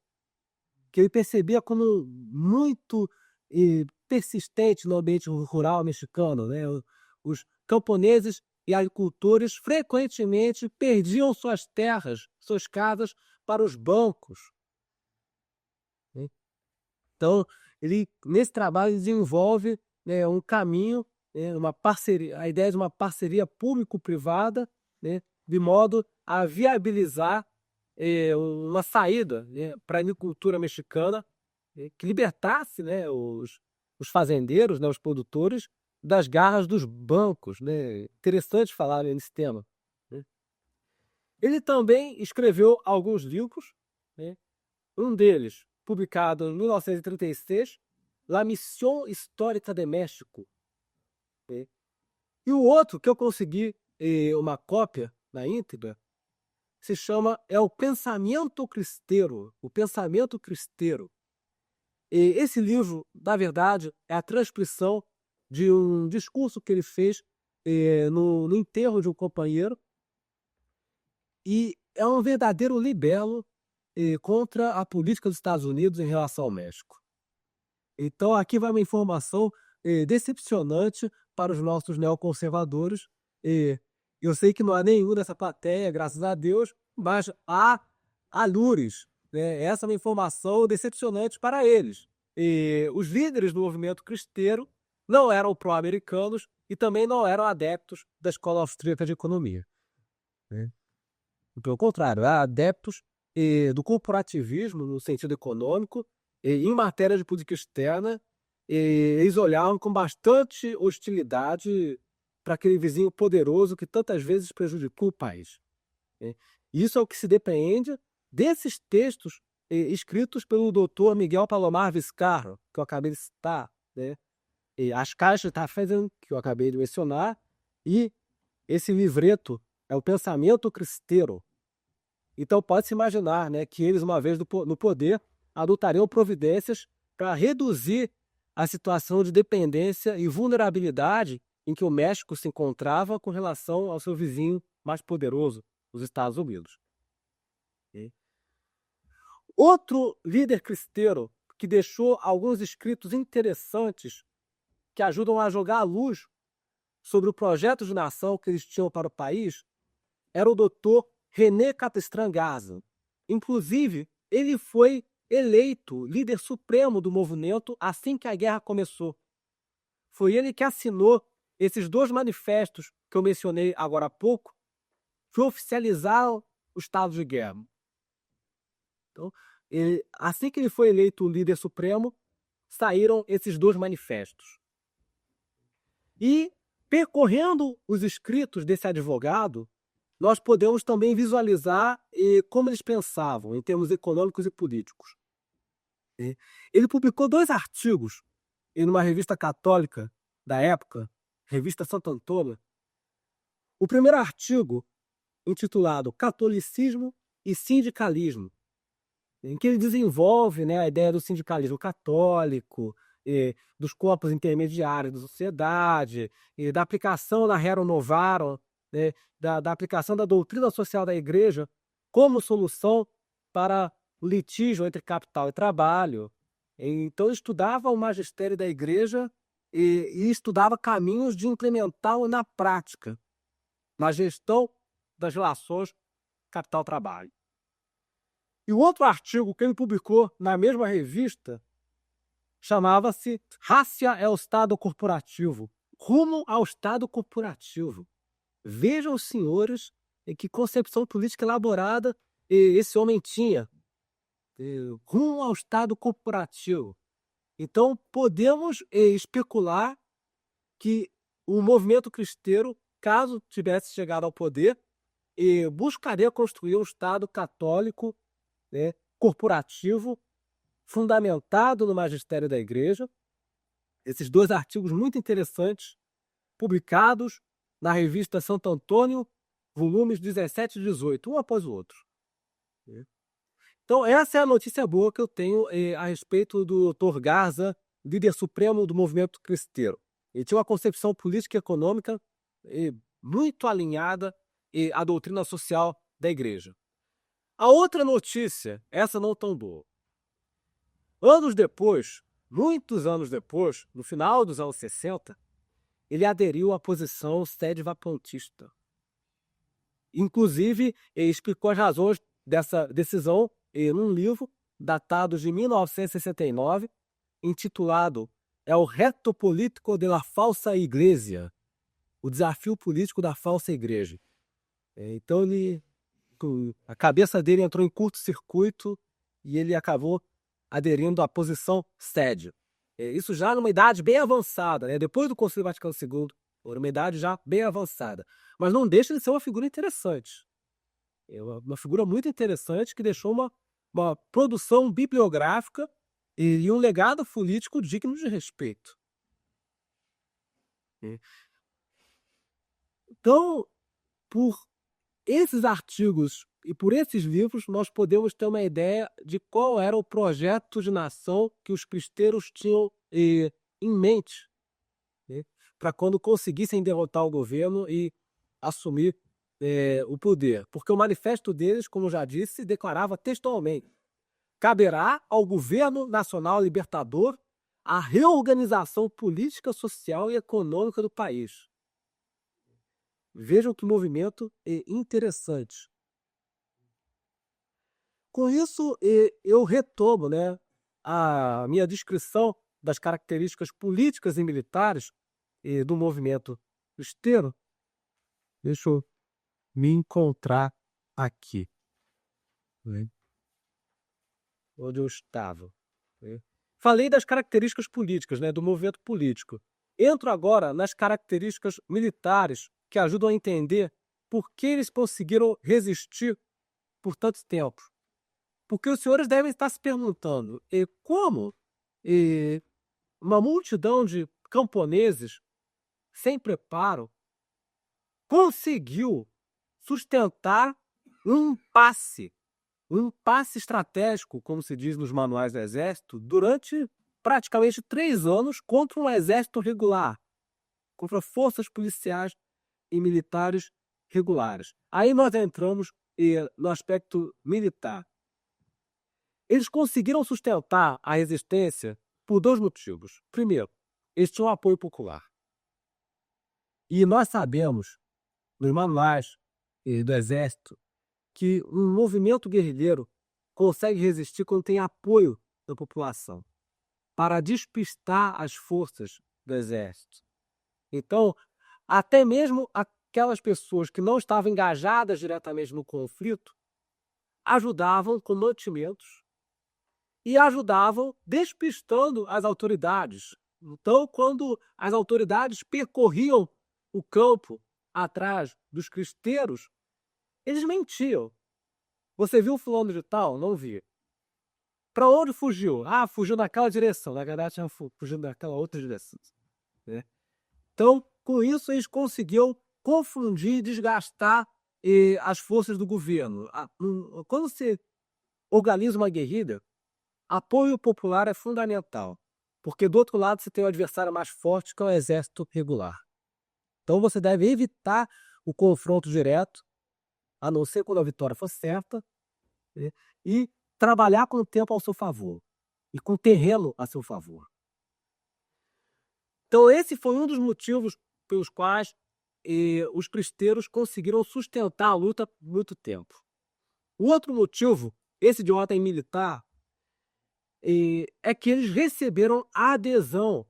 que ele percebia como muito persistente no ambiente rural mexicano, né? Os camponeses e agricultores frequentemente perdiam suas terras, suas casas para os bancos. Então, nesse trabalho, desenvolve, né, um caminho, né, uma parceria, a ideia de uma parceria público-privada, né, de modo a viabilizar uma saída, né, para a agricultura mexicana, que libertasse, né, os fazendeiros, né, os produtores, das garras dos bancos. Né? Interessante falar nesse tema. Né? Ele também escreveu alguns livros, né? Um deles, publicado em 1936, La Misión Histórica de México. Né? E o outro, que eu consegui uma cópia na íntegra, se chama O Pensamento Cristeiro. O Pensamento Cristeiro. E esse livro, na verdade, é a transcrição de um discurso que ele fez no enterro de um companheiro, e é um verdadeiro libelo contra a política dos Estados Unidos em relação ao México. Então, aqui vai uma informação decepcionante para os nossos neoconservadores. Eu sei que não há nenhum dessa plateia, graças a Deus, mas há alures, né? Essa é uma informação decepcionante para eles. Os líderes do movimento cristeiro não eram pró-americanos e também não eram adeptos da Escola Austríaca de Economia, né? Pelo contrário, eram adeptos do corporativismo no sentido econômico, em matéria de política externa. Eles olhavam com bastante hostilidade para aquele vizinho poderoso que tantas vezes prejudicou o país, né? Isso é o que se depreende desses textos escritos pelo doutor Miguel Palomar Vizcarra, que eu acabei de citar, né? As caixas de Tafeln, que eu acabei de mencionar, e esse livreto é o Pensamento Cristeiro. Então pode-se imaginar, né, que eles, uma vez no poder, adotariam providências para reduzir a situação de dependência e vulnerabilidade em que o México se encontrava com relação ao seu vizinho mais poderoso, os Estados Unidos. Outro líder cristeiro que deixou alguns escritos interessantes que ajudam a jogar a luz sobre o projeto de nação que eles tinham para o país era o Dr. René Capestran-Garza. Inclusive, ele foi eleito líder supremo do movimento assim que a guerra começou. Foi ele que assinou esses 2 manifestos que eu mencionei agora há pouco, que oficializaram o estado de guerra. Então, assim que ele foi eleito líder supremo, saíram esses 2 manifestos. E, percorrendo os escritos desse advogado, nós podemos também visualizar como eles pensavam em termos econômicos e políticos. Ele publicou 2 artigos em uma revista católica da época, Revista Santo Antônio. O primeiro artigo, intitulado Catolicismo e Sindicalismo, em que ele desenvolve, né, a ideia do sindicalismo católico, dos corpos intermediários da sociedade, da aplicação da Rerum Novarum, né, da aplicação da doutrina social da Igreja como solução para o litígio entre capital e trabalho. Então, ele estudava o magistério da Igreja e estudava caminhos de implementá-lo na prática, na gestão das relações capital-trabalho. E o outro artigo que ele publicou na mesma revista chamava-se Rácia é o Estado Corporativo, rumo ao Estado Corporativo. Vejam os senhores que concepção política elaborada esse homem tinha, rumo ao Estado Corporativo. Então, podemos especular que o movimento cristeiro, caso tivesse chegado ao poder, buscaria construir um Estado católico, né, corporativo, fundamentado no magistério da Igreja. Esses 2 artigos muito interessantes, publicados na revista Santo Antônio, volumes 17 e 18, um após o outro. Então, essa é a notícia boa que eu tenho a respeito do Dr. Garza, líder supremo do movimento cristeiro. Ele tinha uma concepção política e econômica muito alinhada à doutrina social da Igreja. A outra notícia, essa não tão boa. Anos depois, muitos anos depois, no final dos anos 60, ele aderiu à posição sede-vapontista. Inclusive, ele explicou as razões dessa decisão em um livro datado de 1969, intitulado El reto político de la falsa iglesia, o desafio político da falsa igreja. Então, a cabeça dele entrou em curto-circuito e ele acabou aderindo à posição sede. Isso já numa idade bem avançada, né? Depois do Concílio Vaticano II, uma idade já bem avançada. Mas não deixa de ser uma figura interessante. É uma figura muito interessante que deixou uma produção bibliográfica e um legado político digno de respeito. Então, por esses artigos e por esses livros, nós podemos ter uma ideia de qual era o projeto de nação que os cristeiros tinham em mente, né, para quando conseguissem derrotar o governo e assumir o poder, porque o manifesto deles, como já disse, declarava textualmente: caberá ao governo nacional libertador a reorganização política, social e econômica do país. Vejam que movimento interessante. Com isso, eu retomo, né, a minha descrição das características políticas e militares do movimento cristeiro. Deixa eu me encontrar aqui, né, onde eu estava, né. Falei das características políticas, né, do movimento político. Entro agora nas características militares que ajudam a entender por que eles conseguiram resistir por tanto tempo. Porque os senhores devem estar se perguntando como uma multidão de camponeses sem preparo conseguiu sustentar um impasse estratégico, como se diz nos manuais do Exército, durante praticamente 3 anos contra um exército regular, contra forças policiais e militares regulares. Aí nós entramos no aspecto militar. Eles conseguiram sustentar a resistência por 2 motivos. Primeiro, eles tinham apoio popular. E nós sabemos, nos manuais do Exército, que um movimento guerrilheiro consegue resistir quando tem apoio da população, para despistar as forças do Exército. Então, até mesmo aquelas pessoas que não estavam engajadas diretamente no conflito ajudavam com mantimentos e ajudavam despistando as autoridades. Então, quando as autoridades percorriam o campo atrás dos cristeiros, eles mentiam. Você viu o fulano de tal? Não vi. Para onde fugiu? Ah, fugiu naquela direção. Na verdade, tinha fugido naquela outra direção, né? Então, com isso, eles conseguiam confundir e desgastar as forças do governo. Quando você organiza uma guerrilha, apoio popular é fundamental, porque do outro lado você tem o adversário mais forte, que é o exército regular. Então você deve evitar o confronto direto, a não ser quando a vitória for certa, né, e trabalhar com o tempo ao seu favor, e com o terreno a seu favor. Então esse foi um dos motivos pelos quais os cristeiros conseguiram sustentar a luta por muito tempo. O outro motivo, esse de ordem militar, é que eles receberam a adesão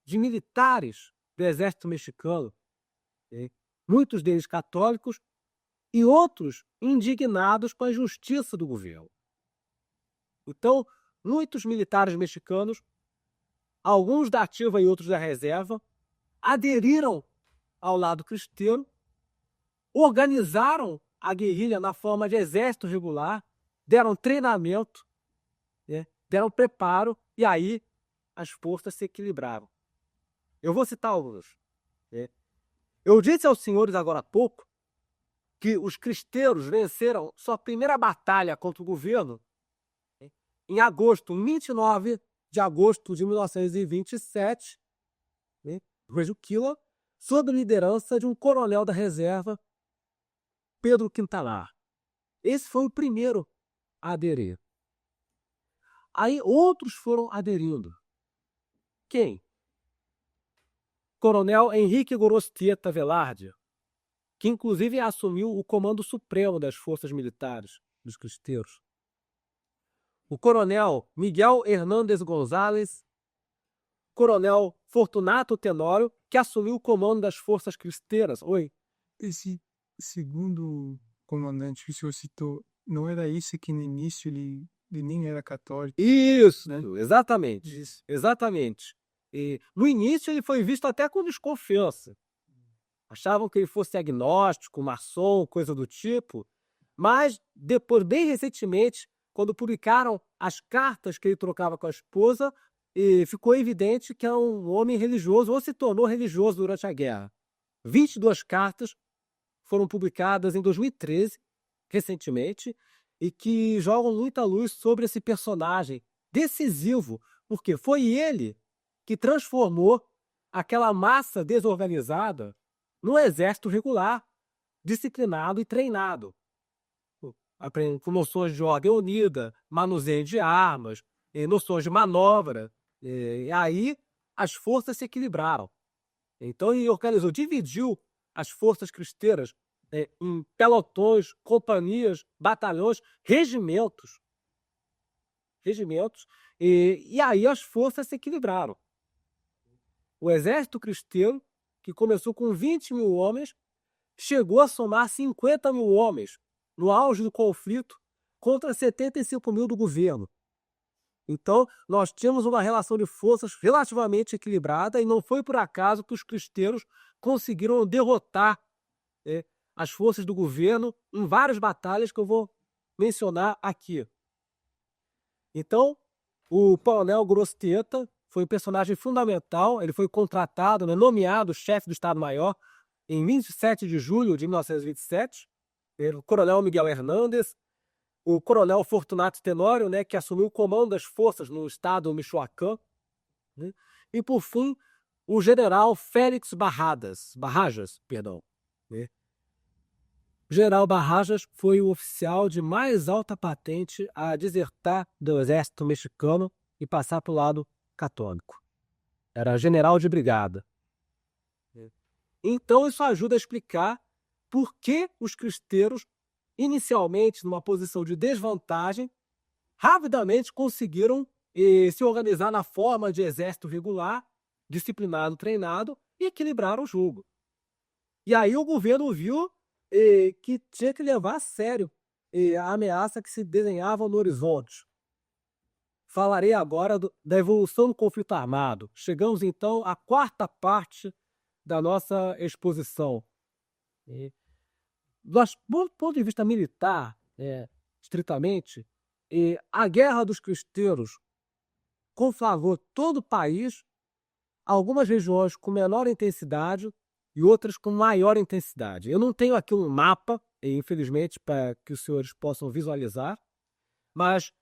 de militares do exército mexicano, muitos deles católicos e outros indignados com a injustiça do governo. Então, muitos militares mexicanos, alguns da ativa e outros da reserva, aderiram ao lado cristeiro, organizaram a guerrilha na forma de exército regular, deram treinamento, né, deram preparo, e aí as forças se equilibraram. Eu vou citar alguns, né? Eu disse aos senhores agora há pouco que os cristeiros venceram sua primeira batalha contra o governo, né, em agosto, 29 de agosto de 1927, né, Juquila, sob a liderança de um coronel da reserva, Pedro Quintanar. Esse foi o primeiro a aderir. Aí outros foram aderindo. Quem? Coronel Henrique Gorostieta Velarde, que inclusive assumiu o comando supremo das forças militares dos cristeiros. O coronel Miguel Hernández González, coronel Fortunato Tenório, que assumiu o comando das forças cristeiras. Oi? Esse segundo comandante que o senhor citou, não era esse que no início ele nem era católico? Isso, né? Exatamente. Isso. Exatamente. E no início ele foi visto até com desconfiança. Achavam que ele fosse agnóstico, maçom, coisa do tipo. Mas depois, bem recentemente, quando publicaram as cartas que ele trocava com a esposa, ficou evidente que é um homem religioso, ou se tornou religioso durante a guerra. 22 cartas foram publicadas em 2013, recentemente, e que jogam muita luz sobre esse personagem decisivo, porque foi ele que transformou aquela massa desorganizada no exército regular, disciplinado e treinado, com noções de ordem unida, manuseio de armas, noções de manobra. E aí as forças se equilibraram. Então ele organizou, dividiu as forças cristeiras em pelotões, companhias, batalhões, regimentos. E aí as forças se equilibraram. O exército cristeiro, que começou com 20 mil homens, chegou a somar 50 mil homens no auge do conflito contra 75 mil do governo. Então, nós tínhamos uma relação de forças relativamente equilibrada e não foi por acaso que os cristeiros conseguiram derrotar as forças do governo em várias batalhas que eu vou mencionar aqui. Então, o coronel Grosseteste foi um personagem fundamental. Ele foi contratado, nomeado chefe do Estado-Maior em 27 de julho de 1927, pelo coronel Miguel Hernández, o coronel Fortunato Tenório, que assumiu o comando das forças no estado Michoacán, e, por fim, o general Félix Barrajas. O general Barrajas foi o oficial de mais alta patente a desertar do exército mexicano e passar para o lado católico. Era general de brigada. Então isso ajuda a explicar por que os cristeiros, inicialmente numa posição de desvantagem, rapidamente conseguiram se organizar na forma de exército regular, disciplinado, treinado, e equilibraram o jogo. E aí o governo viu que tinha que levar a sério a ameaça que se desenhava no horizonte. Falarei agora da evolução do conflito armado. Chegamos então à quarta parte da nossa exposição. Do ponto de vista militar, estritamente, a Guerra dos Cristeiros conflagrou todo o país, algumas regiões com menor intensidade e outras com maior intensidade. Eu não tenho aqui um mapa, infelizmente, para que os senhores possam visualizar, mas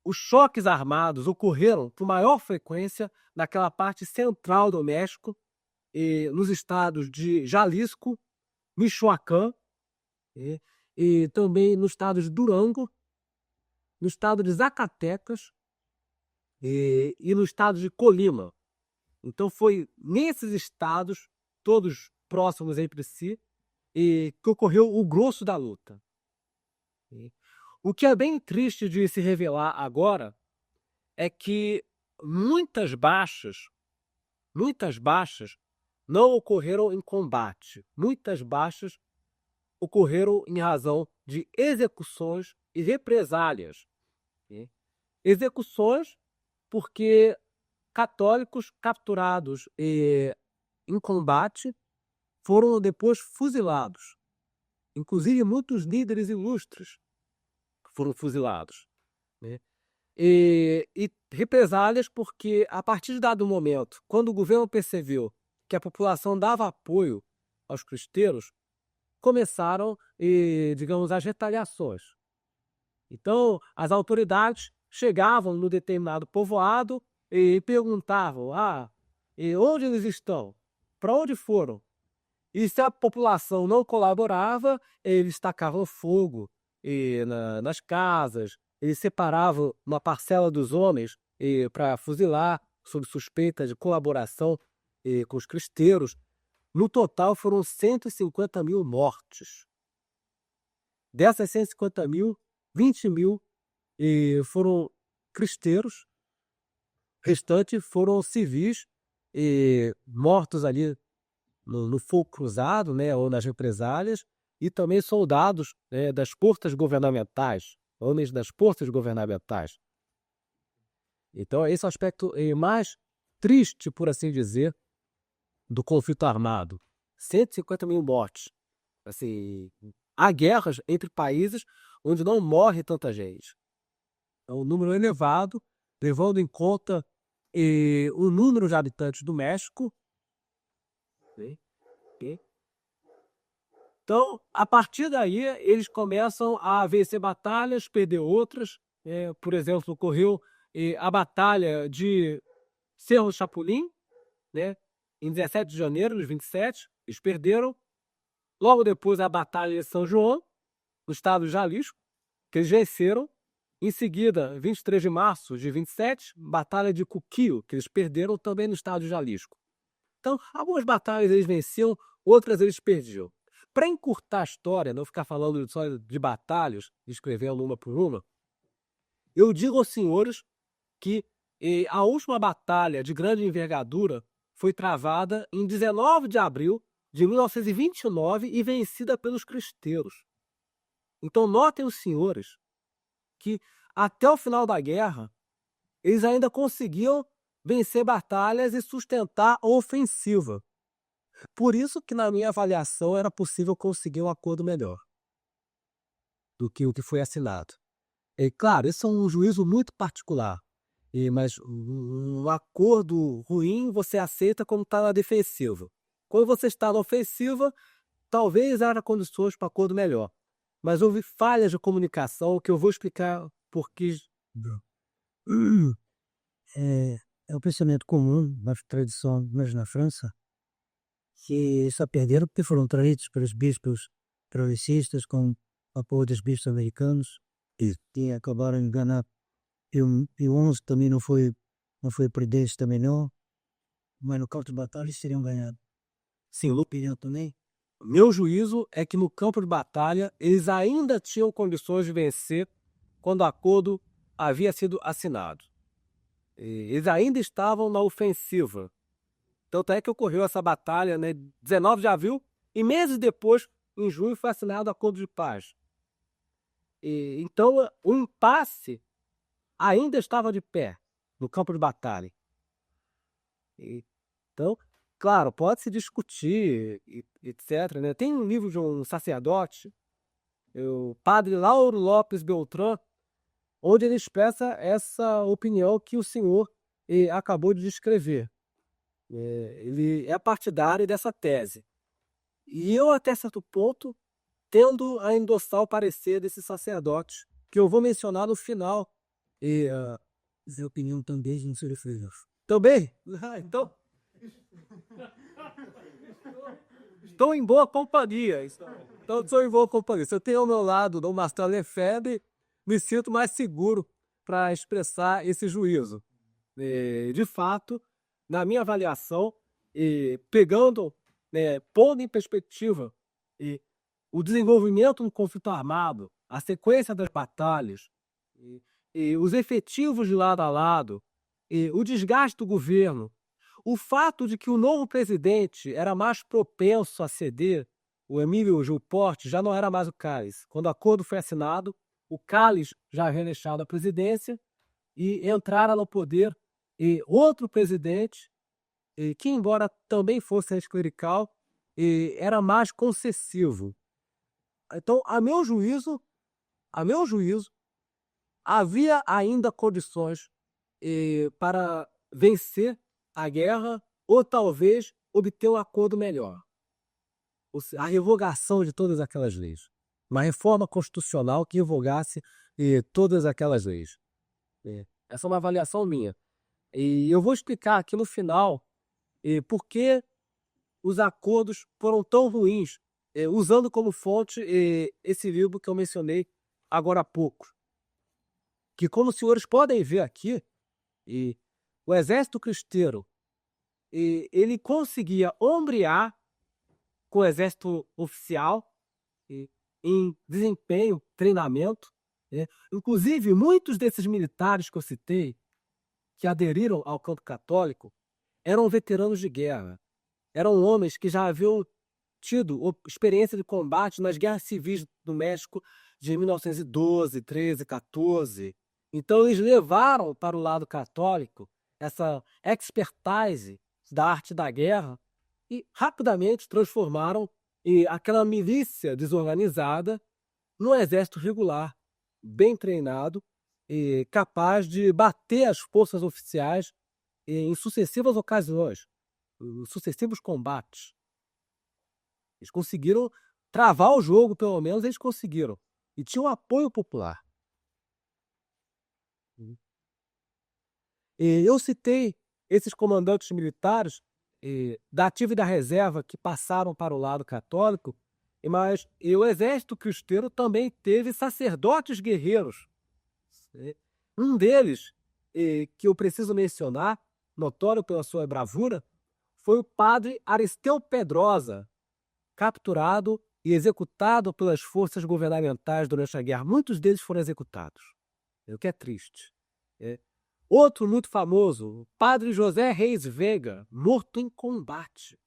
os choques armados ocorreram com maior frequência naquela parte central do México, nos estados de Jalisco, Michoacán, e também no estado de Durango, no estado de Zacatecas e no estado de Colima. Então foi nesses estados, todos próximos entre si, que ocorreu o grosso da luta. O que é bem triste de se revelar agora é que muitas baixas não ocorreram em combate. Muitas baixas ocorreram em razão de execuções e represálias. Execuções porque católicos capturados em combate foram depois fuzilados. Inclusive muitos líderes ilustres foram fuzilados. E represálias porque, a partir de dado momento, quando o governo percebeu que a população dava apoio aos cristeiros, começaram, digamos, as retaliações. Então, as autoridades chegavam no determinado povoado e perguntavam: onde eles estão? Para onde foram? E se a população não colaborava, eles tacavam fogo nas casas, eles separavam uma parcela dos homens para fuzilar, sob suspeita de colaboração com os cristeiros. No total, foram 150 mil mortes. Dessas 150 mil, 20 mil foram cristeiros, restante foram civis mortos ali no fogo cruzado, ou nas represálias, e também soldados das forças governamentais, homens das forças governamentais. Então, esse é o aspecto mais triste, por assim dizer, do conflito armado. 150 mil mortes. Assim, há guerras entre países onde não morre tanta gente. É um número elevado, levando em conta o número de habitantes do México. Então, a partir daí, eles começam a vencer batalhas, perder outras. Por exemplo, ocorreu a Batalha de Cerro Chapulín, em 17 de janeiro de 27, eles perderam. Logo depois, a Batalha de São João, no estado de Jalisco, que eles venceram. Em seguida, 23 de março de 27, Batalha de Cuquio, que eles perderam também no estado de Jalisco. Então, algumas batalhas eles venciam, outras eles perdiam. Para encurtar a história, não ficar falando só de batalhas, escrevendo uma por uma, eu digo aos senhores que a última batalha de grande envergadura foi travada em 19 de abril de 1929 e vencida pelos cristeiros. Então, notem os senhores que até o final da guerra eles ainda conseguiam vencer batalhas e sustentar a ofensiva. Por isso que, na minha avaliação, era possível conseguir um acordo melhor do que o que foi assinado. É claro, isso é um juízo muito particular, mas um acordo ruim você aceita como está na defensiva. Quando você está na ofensiva, talvez haja condições para acordo melhor. Mas houve falhas de comunicação que eu vou explicar por que. É um pensamento comum na tradição, mas na França, que só perderam porque foram traídos pelos bispos progressistas com o apoio dos bispos americanos e acabaram enganando. E o XI também não foi prudente também não, mas no campo de batalha eles teriam ganhado. Sim, Opinião também? meu juízo é que no campo de batalha eles ainda tinham condições de vencer quando o acordo havia sido assinado. Eles ainda estavam na ofensiva. Tanto é que ocorreu essa batalha, né, 19 de abril, e meses depois, em junho, foi assinado o acordo de paz. Então, o impasse ainda estava de pé no campo de batalha. Então, claro, pode-se discutir, etc. Né? Tem um livro de um sacerdote, o padre Lauro Lopes Beltrán, onde ele expressa essa opinião que o senhor acabou de descrever. Ele é partidário dessa tese. E eu, até certo ponto, tendo a endossar o parecer desse sacerdote, que eu vou mencionar no final. Essa opinião também não se refere. Também? Então, estou em boa companhia. Então, estou em boa companhia. Se eu tenho ao meu lado o Marcelo Lefebvre, me sinto mais seguro para expressar esse juízo. De fato, na minha avaliação, pegando, pondo em perspectiva o desenvolvimento do conflito armado, a sequência das batalhas, os efetivos de lado a lado, o desgaste do governo, o fato de que o novo presidente era mais propenso a ceder, o Emílio Gil Porte já não era mais o Calles. Quando o acordo foi assinado, o Calles já havia deixado a presidência e entrara no poder outro presidente, que, embora também fosse anticlerical, era mais concessivo. Então, a meu juízo, havia ainda condições para vencer a guerra ou talvez obter um acordo melhor. A revogação de todas aquelas leis. Uma reforma constitucional que revogasse todas aquelas leis. Essa é uma avaliação minha. E eu vou explicar aqui no final por que os acordos foram tão ruins, usando como fonte esse livro que eu mencionei agora há pouco. Que, como os senhores podem ver aqui, o exército cristeiro ele conseguia ombrear com o exército oficial em desempenho, treinamento. Inclusive, muitos desses militares que eu citei, que aderiram ao campo católico, eram veteranos de guerra. Eram homens que já haviam tido experiência de combate nas guerras civis do México de 1912, 13, 14. Então, eles levaram para o lado católico essa expertise da arte da guerra e rapidamente transformaram aquela milícia desorganizada num exército regular, bem treinado e capaz de bater as forças oficiais em sucessivas ocasiões, em sucessivos combates. Eles conseguiram travar o jogo, pelo menos eles conseguiram. E tinha um apoio popular. Eu citei esses comandantes militares da ativa e da reserva que passaram para o lado católico, Mas o exército cristeiro também teve sacerdotes guerreiros. Um deles, que eu preciso mencionar, notório pela sua bravura, foi o padre Aristeu Pedrosa, capturado e executado pelas forças governamentais durante a guerra. Muitos deles foram executados, o que é triste. Outro muito famoso, o padre José Reis Veiga, morto em combate,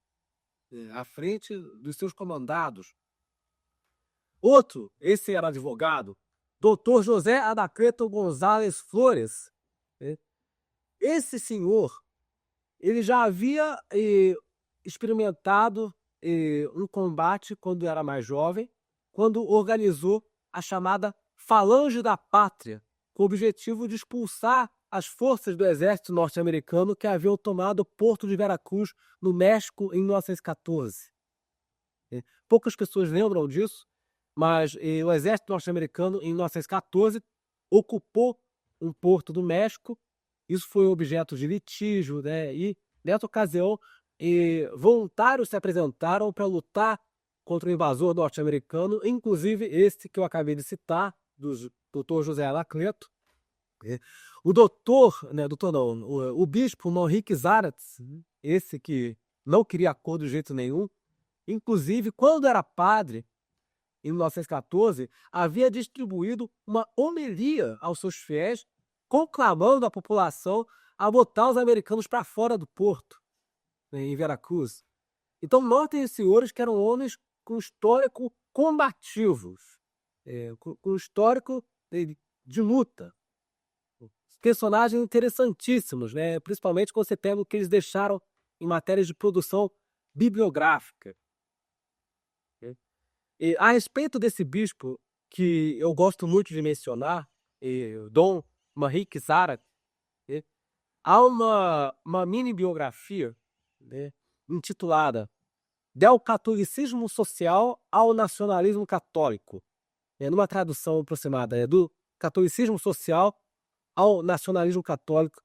à frente dos seus comandados. Outro, esse era advogado, Dr. José Anacleto Gonzalez Flores. Esse senhor, ele já havia experimentado um combate quando era mais jovem, quando organizou a chamada Falange da Pátria, com o objetivo de expulsar as forças do exército norte-americano que haviam tomado o porto de Veracruz, no México, em 1914. Poucas pessoas lembram disso, mas o exército norte-americano, em 1914, ocupou um porto do México. Isso foi objeto de litígio, né? E, nessa ocasião, voluntários se apresentaram para lutar contra o invasor norte-americano, inclusive esse que eu acabei de citar, do Dr. José Anacleto. O o bispo Manrique Zaratz, esse que não queria acordo de jeito nenhum, inclusive, quando era padre, em 1914, havia distribuído uma homilia aos seus fiéis, conclamando a população a botar os americanos para fora do porto, né, em Veracruz. Então, notem os senhores que eram homens com histórico combativos, com histórico de luta. Personagens interessantíssimos, né? Principalmente quando você pega o que eles deixaram em matéria de produção bibliográfica. E a respeito desse bispo, que eu gosto muito de mencionar, Dom Manrique Zaratz, há uma mini biografia, né, intitulada Del Catolicismo Social ao Nacionalismo Católico. Numa tradução aproximada, do catolicismo social ao nacionalismo católico,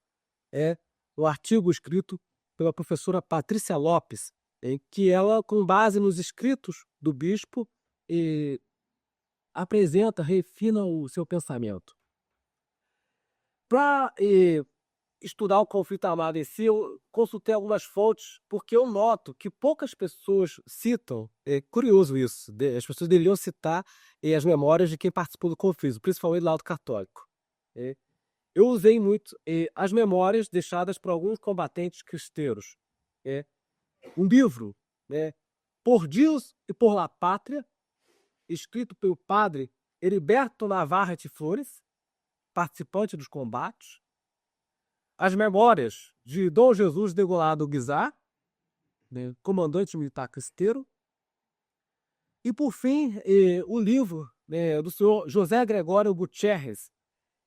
um artigo escrito pela professora Patrícia Lopes, em que ela, com base nos escritos do bispo, apresenta, refina o seu pensamento. Para estudar o conflito armado em si, eu consultei algumas fontes, porque eu noto que poucas pessoas citam, é curioso isso, as pessoas deveriam citar as memórias de quem participou do conflito, principalmente do lado católico. Eu usei muito as memórias deixadas por alguns combatentes cristeiros. Um livro, Por Deus e por la Pátria, escrito pelo padre Heriberto Navarrete Flores, participante dos combates. As memórias de Dom Jesus Degolado Guizar, né, comandante militar cristeiro. E, por fim, o livro, né, do senhor José Gregório Gutierrez,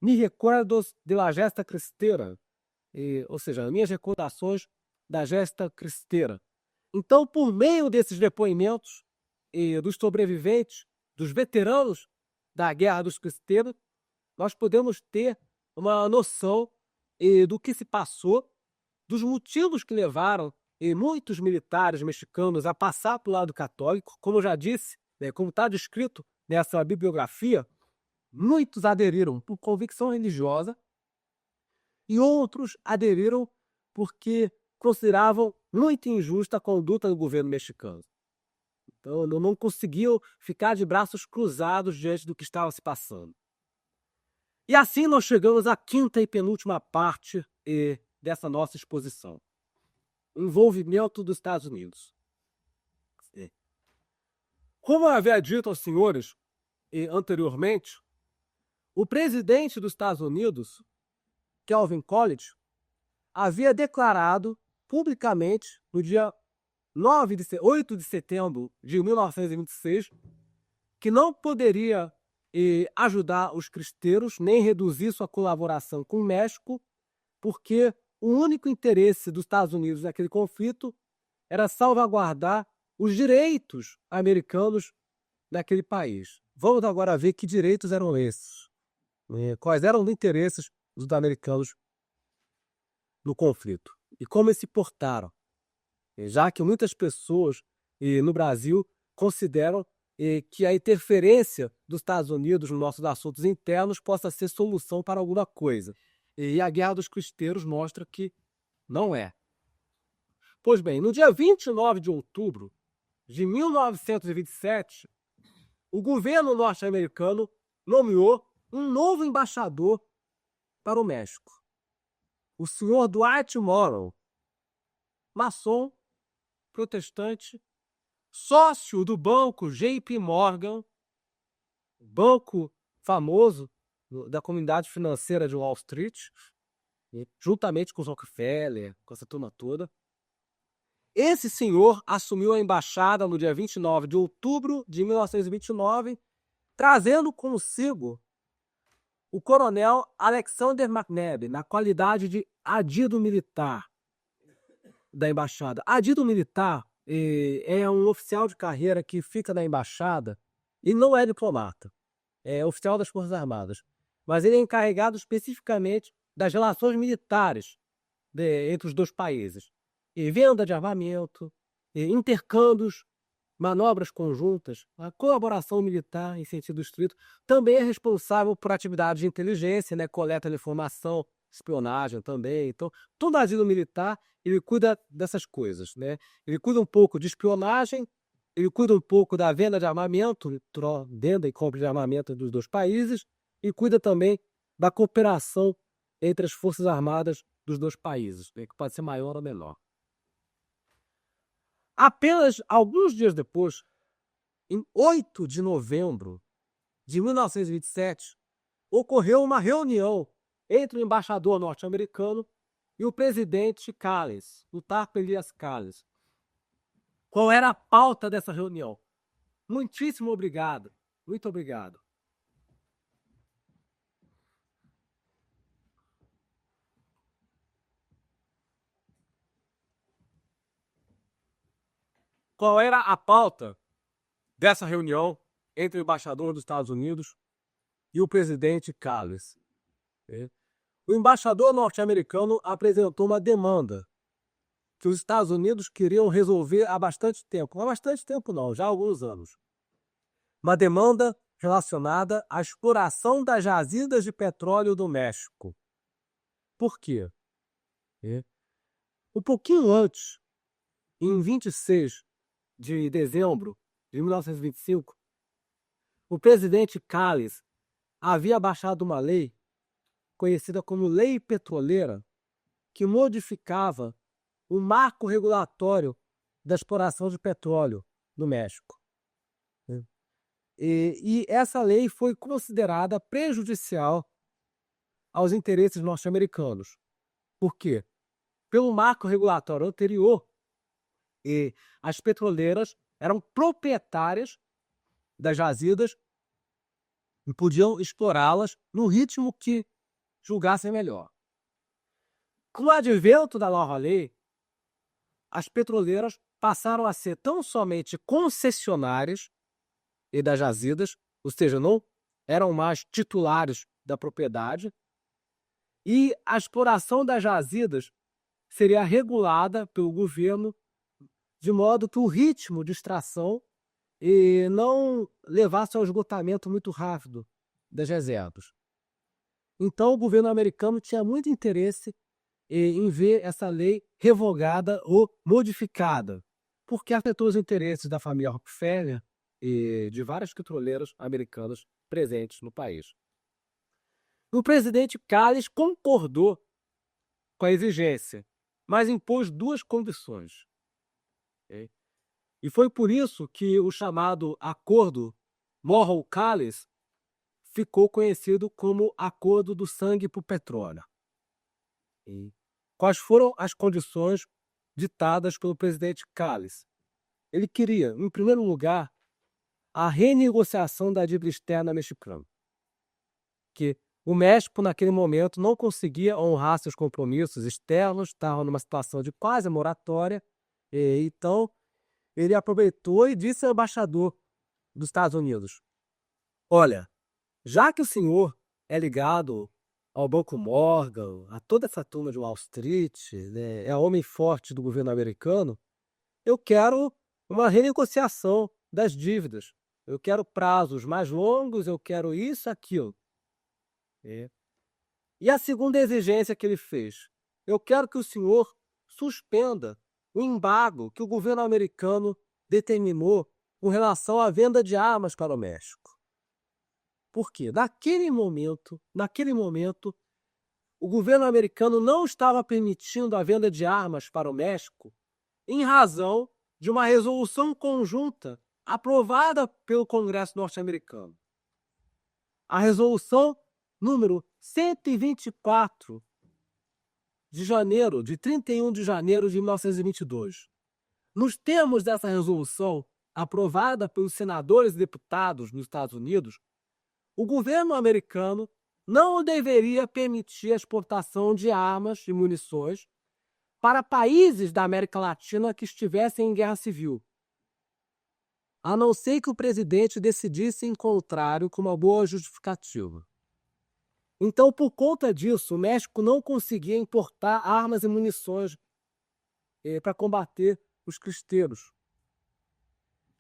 Mis Recuerdos de la Gesta Cristera, ou seja, minhas recordações da gesta cristeira. Então, por meio desses depoimentos dos sobreviventes, dos veteranos da Guerra dos Cristeiros, nós podemos ter uma noção do que se passou, dos motivos que levaram muitos militares mexicanos a passar para o lado católico. Como eu já disse, né, como está descrito nessa bibliografia, muitos aderiram por convicção religiosa e outros aderiram porque consideravam muito injusta a conduta do governo mexicano. Então, não conseguiam ficar de braços cruzados diante do que estava se passando. E assim nós chegamos à quinta e penúltima parte dessa nossa exposição. O envolvimento dos Estados Unidos. Como eu havia dito aos senhores anteriormente, o presidente dos Estados Unidos, Calvin Coolidge, havia declarado publicamente, no dia 8 de setembro de 1926, que não poderia ajudar os cristeiros, nem reduzir sua colaboração com o México, porque o único interesse dos Estados Unidos naquele conflito era salvaguardar os direitos americanos naquele país. Vamos agora ver que direitos eram esses. Quais eram os interesses dos americanos no conflito e como eles se portaram. Já que muitas pessoas no Brasil consideram que a interferência dos Estados Unidos nos nossos assuntos internos possa ser solução para alguma coisa. E a Guerra dos Cristeiros mostra que não é. Pois bem, no dia 29 de outubro de 1927, o governo norte-americano nomeou um novo embaixador para o México, o senhor Dwight Morrow, maçom, protestante, sócio do banco JP Morgan, banco famoso da comunidade financeira de Wall Street, juntamente com os Rockefeller, com essa turma toda. Esse senhor assumiu a embaixada no dia 29 de outubro de 1929, trazendo consigo o coronel Alexander McNabb, na qualidade de adido militar da embaixada. Adido militar é um oficial de carreira que fica na embaixada e não é diplomata, é oficial das Forças Armadas, mas ele é encarregado especificamente das relações militares entre os dois países. E venda de armamento, intercâmbios, manobras conjuntas, a colaboração militar em sentido estrito, também é responsável por atividades de inteligência, né, coleta de informação, espionagem também. Então, todo adido militar, ele cuida dessas coisas, né? Ele cuida um pouco de espionagem, ele cuida um pouco da venda de armamento, venda e compra de armamento dos dois países, e cuida também da cooperação entre as forças armadas dos dois países, né, que pode ser maior ou menor. Apenas alguns dias depois, em 8 de novembro de 1927, ocorreu uma reunião entre o embaixador norte-americano e o presidente Calles, o Tarpa Elias Calles. Qual era a pauta dessa reunião? Muitíssimo obrigado. Muito obrigado. Qual era a pauta dessa reunião entre o embaixador dos Estados Unidos e o presidente Calles? O embaixador norte-americano apresentou uma demanda que os Estados Unidos queriam resolver há bastante tempo. Há bastante tempo não, já há alguns anos. Uma demanda relacionada à exploração das jazidas de petróleo do México. Por quê? Um pouquinho antes, em 26 de dezembro de 1925, o presidente Calles havia baixado uma lei conhecida como Lei Petroleira, que modificava o marco regulatório da exploração de petróleo no México. E essa lei foi considerada prejudicial aos interesses norte-americanos. Por quê? Pelo marco regulatório anterior, as petroleiras eram proprietárias das jazidas e podiam explorá-las no ritmo que julgassem melhor. Com o advento da nova lei, as petroleiras passaram a ser tão somente concessionárias e das jazidas, ou seja, não eram mais titulares da propriedade, e a exploração das jazidas seria regulada pelo governo de modo que o ritmo de extração não levasse ao esgotamento muito rápido das reservas. Então, o governo americano tinha muito interesse em ver essa lei revogada ou modificada, porque afetou os interesses da família Rockefeller e de várias petroleiras americanas presentes no país. O presidente Calles concordou com a exigência, mas impôs duas condições. E foi por isso que o chamado Acordo Morrow-Calles ficou conhecido como Acordo do Sangue por Petróleo. Quais foram as condições ditadas pelo presidente Calles? Ele queria, em primeiro lugar, a renegociação da dívida externa mexicana, que o México, naquele momento, não conseguia honrar seus compromissos externos, estava numa situação de quase moratória, então ele aproveitou e disse ao embaixador dos Estados Unidos: olha, já que o senhor é ligado ao Banco Morgan, a toda essa turma de Wall Street, né, é homem forte do governo americano, eu quero uma renegociação das dívidas eu quero prazos mais longos, eu quero isso, aquilo. E a segunda exigência que ele fez: eu quero que o senhor suspenda o embargo que o governo americano determinou com relação à venda de armas para o México. Por quê? Naquele momento, o governo americano não estava permitindo a venda de armas para o México em razão de uma resolução conjunta aprovada pelo Congresso norte-americano. A resolução número 124 de 31 de janeiro de 1922. Nos termos dessa resolução, aprovada pelos senadores e deputados nos Estados Unidos, o governo americano não deveria permitir a exportação de armas e munições para países da América Latina que estivessem em guerra civil, a não ser que o presidente decidisse em contrário com uma boa justificativa. Então, por conta disso, o México não conseguia importar armas e munições para combater os cristeiros.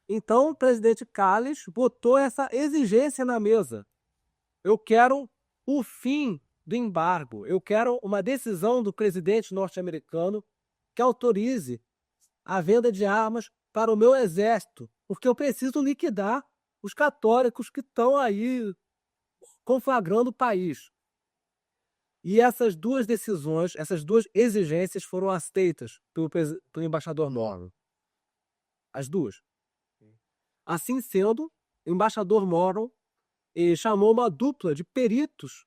Então, o presidente Calles botou essa exigência na mesa. Eu quero o fim do embargo. Eu quero uma decisão do presidente norte-americano que autorize a venda de armas para o meu exército, porque eu preciso liquidar os católicos que estão aí conflagrando o país. E essas duas decisões, essas duas exigências foram aceitas pelo embaixador Morrow. As duas. Assim sendo, o embaixador Morrow chamou uma dupla de peritos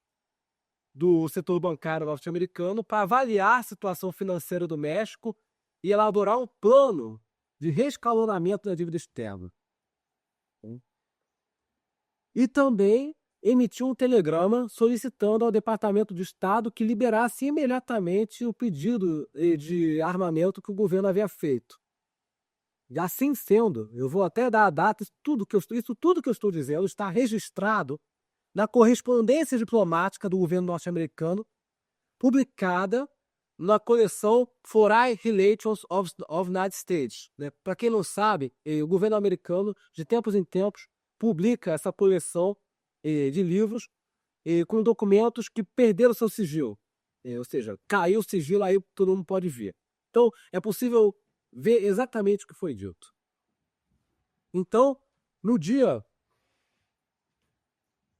do setor bancário norte-americano para avaliar a situação financeira do México e elaborar um plano de rescalonamento da dívida externa. E também emitiu um telegrama solicitando ao Departamento de Estado que liberasse imediatamente o pedido de armamento que o governo havia feito. E assim sendo, eu vou até dar a data, isso tudo que eu estou dizendo está registrado na correspondência diplomática do governo norte-americano, publicada na coleção Foreign Relations of United States. Para quem não sabe, o governo americano, de tempos em tempos, publica essa coleção de livros com documentos que perderam seu sigilo. Ou seja, caiu o sigilo, aí todo mundo pode ver. Então, é possível ver exatamente o que foi dito. Então, no dia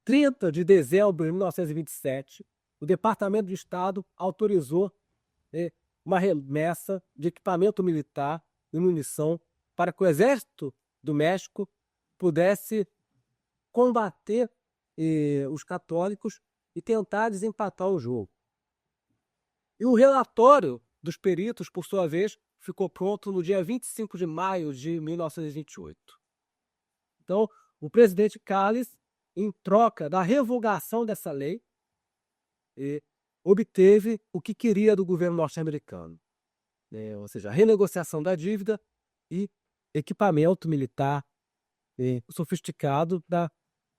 30 de dezembro de 1927, o Departamento de Estado autorizou uma remessa de equipamento militar e munição para que o Exército do México pudesse combater os católicos e tentar desempatar o jogo. E o relatório dos peritos, por sua vez, ficou pronto no dia 25 de maio de 1928. Então, o presidente Calles, em troca da revogação dessa lei, obteve o que queria do governo norte-americano, ou seja, a renegociação da dívida e equipamento militar sofisticado para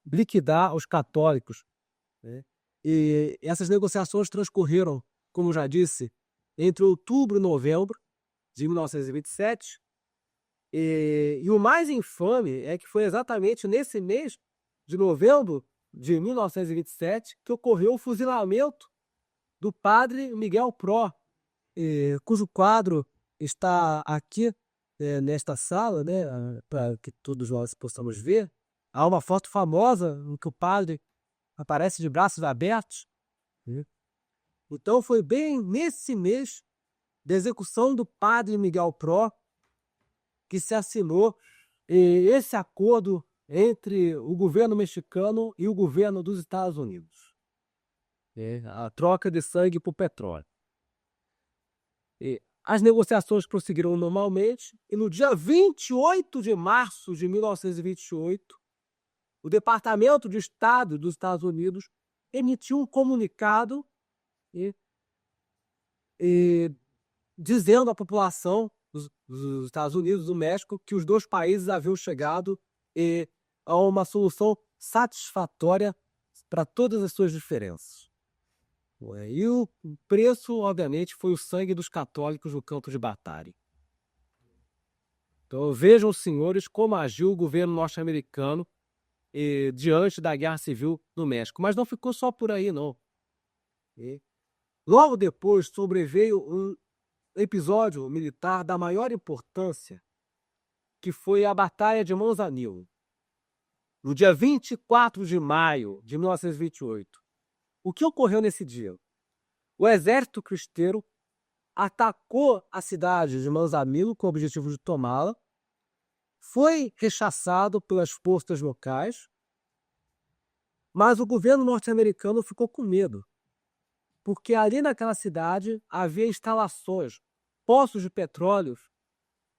liquidar os católicos. E essas negociações transcorreram, como já disse, entre outubro e novembro de 1927, e o mais infame é que foi exatamente nesse mês de novembro de 1927 que ocorreu o fuzilamento do padre Miguel Pró, cujo quadro está aqui nesta sala, para que todos nós possamos ver. Há uma foto famosa em que o padre aparece de braços abertos. Então foi bem nesse mês da execução do padre Miguel Pró que se assinou esse acordo entre o governo mexicano e o governo dos Estados Unidos. A troca de sangue por petróleo. As negociações prosseguiram normalmente e no dia 28 de março de 1928, o Departamento de Estado dos Estados Unidos emitiu um comunicado dizendo à população dos Estados Unidos e do México que os dois países haviam chegado a uma solução satisfatória para todas as suas diferenças. E o preço, obviamente, foi o sangue dos católicos no campo de batalha. Então vejam os senhores como agiu o governo norte-americano diante da Guerra Civil no México. Mas não ficou só por aí, não. Logo depois sobreveio um episódio militar da maior importância, que foi a Batalha de Manzanillo, no dia 24 de maio de 1928. O que ocorreu nesse dia? O exército cristeiro atacou a cidade de Manzanillo com o objetivo de tomá-la, foi rechaçado pelas forças locais, mas o governo norte-americano ficou com medo, porque ali naquela cidade havia instalações, poços de petróleo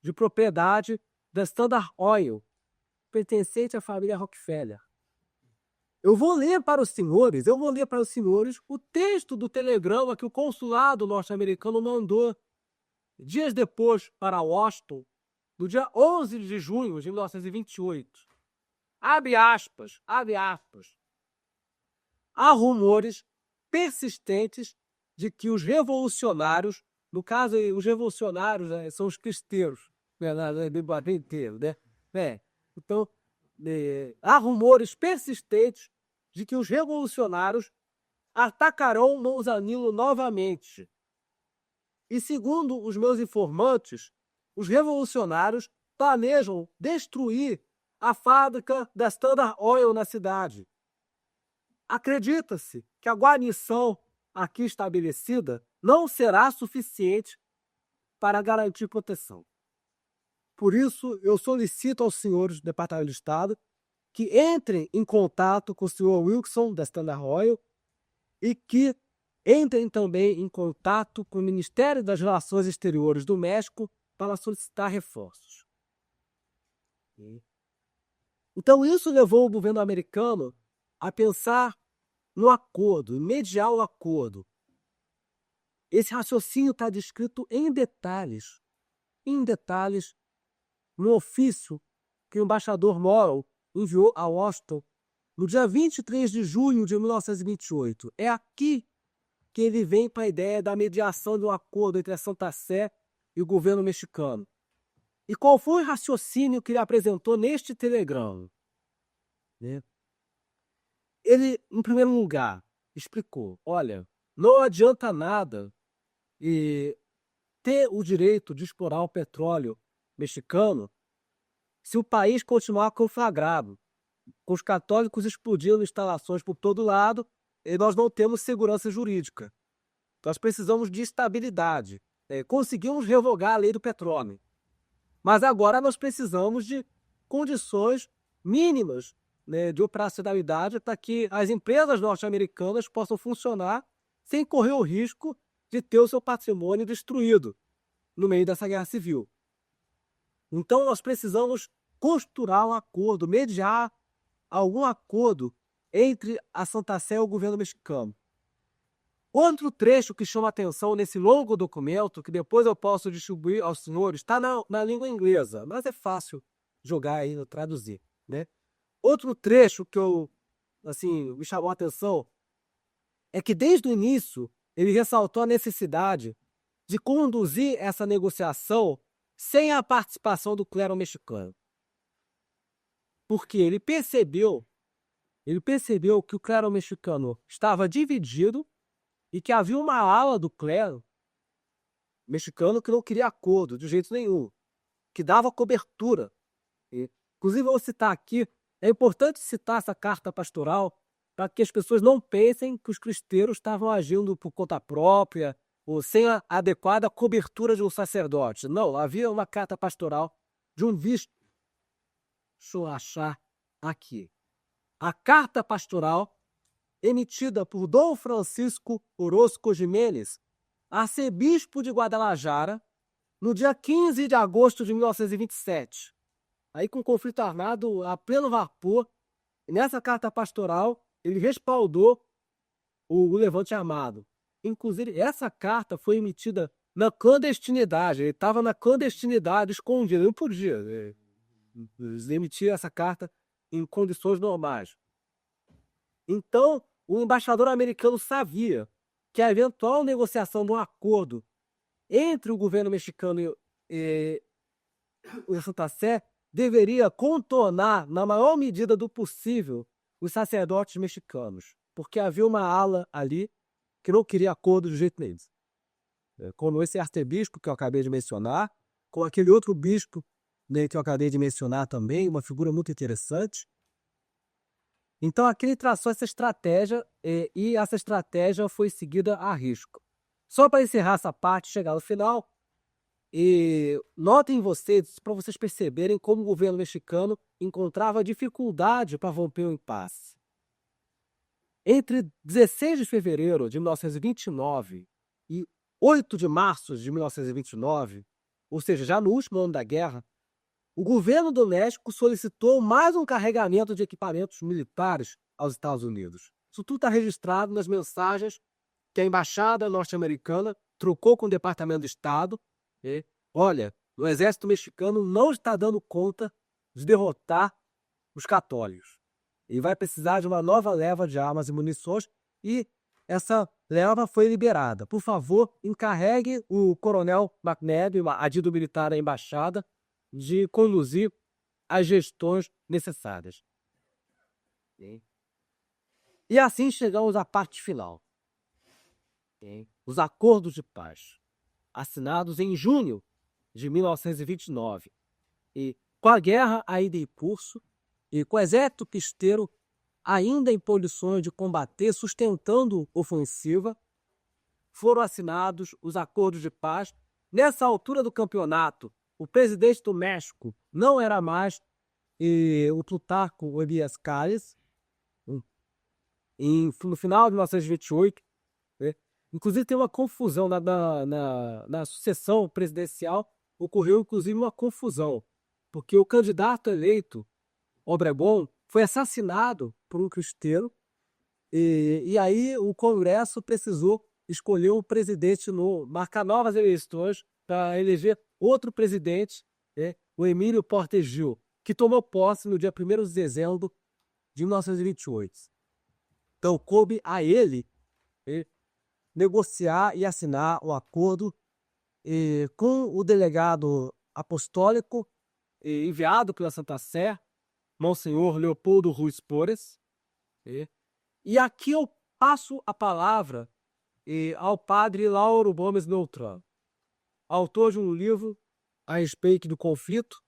de propriedade da Standard Oil, pertencente à família Rockefeller. Eu vou ler para os senhores o texto do telegrama que o consulado norte-americano mandou dias depois para Washington, no dia 11 de junho de 1928. Abre aspas. Há rumores persistentes de que os revolucionários, no caso, os revolucionários são os cristeiros, no inteiro, né? Então, há rumores persistentes de que os revolucionários atacarão Manzanillo novamente. E segundo os meus informantes, os revolucionários planejam destruir a fábrica da Standard Oil na cidade. Acredita-se que a guarnição aqui estabelecida não será suficiente para garantir proteção. Por isso, eu solicito aos senhores do Departamento de Estado que entrem em contato com o senhor Wilson, da Standard Oil, e que entrem também em contato com o Ministério das Relações Exteriores do México para solicitar reforços. Então, isso levou o governo americano a pensar no acordo, mediar o acordo. Esse raciocínio está descrito em detalhes, no ofício que o embaixador Morrow enviou a Washington no dia 23 de junho de 1928. É aqui que ele vem para a ideia da mediação de um acordo entre a Santa Sé e o governo mexicano. E qual foi o raciocínio que ele apresentou neste telegrama? Ele, em primeiro lugar, explicou: olha, não adianta nada ter o direito de explorar o petróleo mexicano se o país continuar conflagrado, com os católicos explodindo instalações por todo lado, e nós não temos segurança jurídica. Nós precisamos de estabilidade. Conseguimos revogar a lei do petróleo. Mas agora nós precisamos de condições mínimas, de operacionalidade para que as empresas norte-americanas possam funcionar sem correr o risco de ter o seu patrimônio destruído no meio dessa guerra civil. Então nós precisamos costurar um acordo, mediar algum acordo entre a Santa Sé e o governo mexicano. Outro trecho que chama atenção nesse longo documento, que depois eu posso distribuir aos senhores, está na língua inglesa, mas é fácil jogar aí e traduzir, né? Outro trecho que me chamou a atenção é que desde o início ele ressaltou a necessidade de conduzir essa negociação sem a participação do clero mexicano. Porque ele percebeu que o clero mexicano estava dividido e que havia uma ala do clero mexicano que não queria acordo de jeito nenhum, que dava cobertura. Inclusive, eu vou citar aqui, é importante citar essa carta pastoral para que as pessoas não pensem que os cristeiros estavam agindo por conta própria ou sem a adequada cobertura de um sacerdote. Não, havia uma carta pastoral de um bispo. Deixa eu achar aqui. A carta pastoral emitida por Dom Francisco Orozco Jiménez, arcebispo de Guadalajara, no dia 15 de agosto de 1927. Aí com o conflito armado a pleno vapor, e nessa carta pastoral ele respaldou o levante armado. Inclusive, essa carta foi emitida na clandestinidade. Ele estava na clandestinidade, escondido. Ele não podia emitir essa carta em condições normais. Então, o embaixador americano sabia que a eventual negociação de um acordo entre o governo mexicano e o Santa Sé deveria contornar, na maior medida do possível, os sacerdotes mexicanos, porque havia uma ala ali que não queria acordo de jeito nenhum. Com esse arcebispo que eu acabei de mencionar, com aquele outro bispo, né, que eu acabei de mencionar também, uma figura muito interessante. Então aqui ele traçou essa estratégia e essa estratégia foi seguida a risco. Só para encerrar essa parte, chegar no final, notem vocês, para vocês perceberem como o governo mexicano encontrava dificuldade para romper o impasse. Entre 16 de fevereiro de 1929 e 8 de março de 1929, ou seja, já no último ano da guerra, o governo do México solicitou mais um carregamento de equipamentos militares aos Estados Unidos. Isso tudo está registrado nas mensagens que a embaixada norte-americana trocou com o Departamento de Estado. Olha, o exército mexicano não está dando conta de derrotar os católicos. E vai precisar de uma nova leva de armas e munições, e essa leva foi liberada. Por favor, encarregue o coronel McNabb, adido militar da embaixada, de conduzir as gestões necessárias. E assim chegamos à parte final. Os acordos de paz, assinados em junho de 1929. E com a guerra ainda em curso, e com o exército pisteiro ainda em condições de combater, sustentando ofensiva, foram assinados os acordos de paz. Nessa altura do campeonato, o presidente do México não era mais o Plutarco Elías Calles. No final de 1928, inclusive tem uma confusão na sucessão presidencial, ocorreu inclusive uma confusão, porque o candidato eleito, Obregón, foi assassinado por um cristeiro, e aí o Congresso precisou escolher um presidente novo, marcar novas eleições para eleger outro presidente, o Emílio Portes Gil, que tomou posse no dia 1º de dezembro de 1928. Então coube a ele negociar e assinar um acordo com o delegado apostólico enviado pela Santa Sé, Monsenhor Leopoldo Ruiz Pores. E aqui eu passo a palavra ao padre Lauro Gomes Beltrán, autor de um livro a respeito do conflito,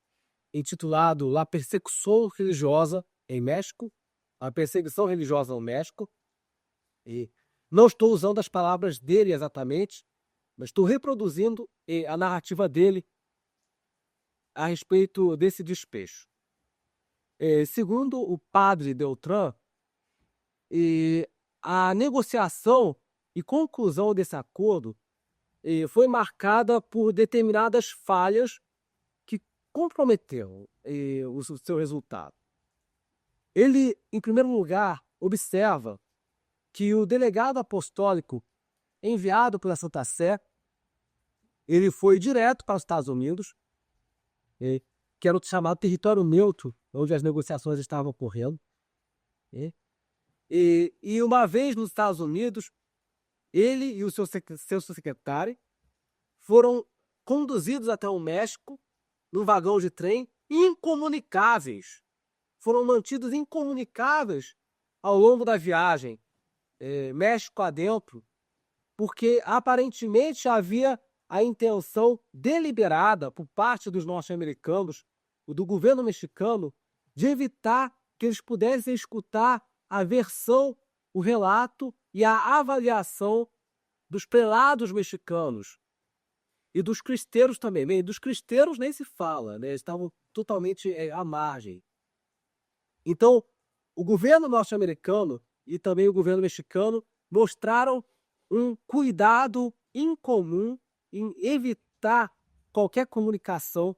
intitulado La Persecução Religiosa em México, a perseguição religiosa no México. E não estou usando as palavras dele exatamente, mas estou reproduzindo a narrativa dele a respeito desse despecho. Segundo o padre Beltrán, a negociação e conclusão desse acordo foi marcada por determinadas falhas que comprometeram o seu resultado. Ele, em primeiro lugar, observa que o delegado apostólico enviado pela Santa Sé, ele foi direto para os Estados Unidos, que era o chamado território neutro, onde as negociações estavam ocorrendo. E uma vez nos Estados Unidos, ele e o seu secretário foram conduzidos até o México num vagão de trem incomunicáveis. Foram mantidos incomunicáveis ao longo da viagem, México adentro, porque aparentemente havia a intenção deliberada por parte dos norte-americanos, do governo mexicano, de evitar que eles pudessem escutar a versão, o relato e a avaliação dos prelados mexicanos e dos cristeiros também. Bem, dos cristeiros nem se fala, né? Eles estavam totalmente à margem. Então, o governo norte-americano e também o governo mexicano mostraram um cuidado incomum em evitar qualquer comunicação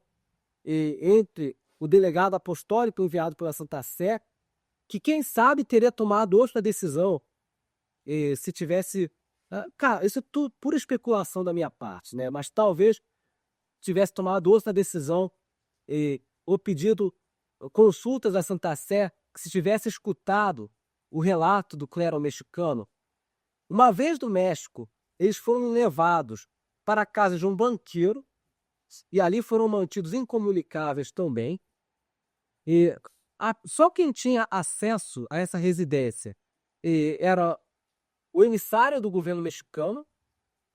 entre o delegado apostólico enviado pela Santa Sé, que quem sabe teria tomado outra decisão se tivesse... Cara, isso é tudo pura especulação da minha parte, né? Mas talvez tivesse tomado outra decisão ou pedido consultas à Santa Sé, que se tivesse escutado o relato do clero mexicano. Uma vez do México, eles foram levados para a casa de um banqueiro e ali foram mantidos incomunicáveis também. E só quem tinha acesso a essa residência era o emissário do governo mexicano,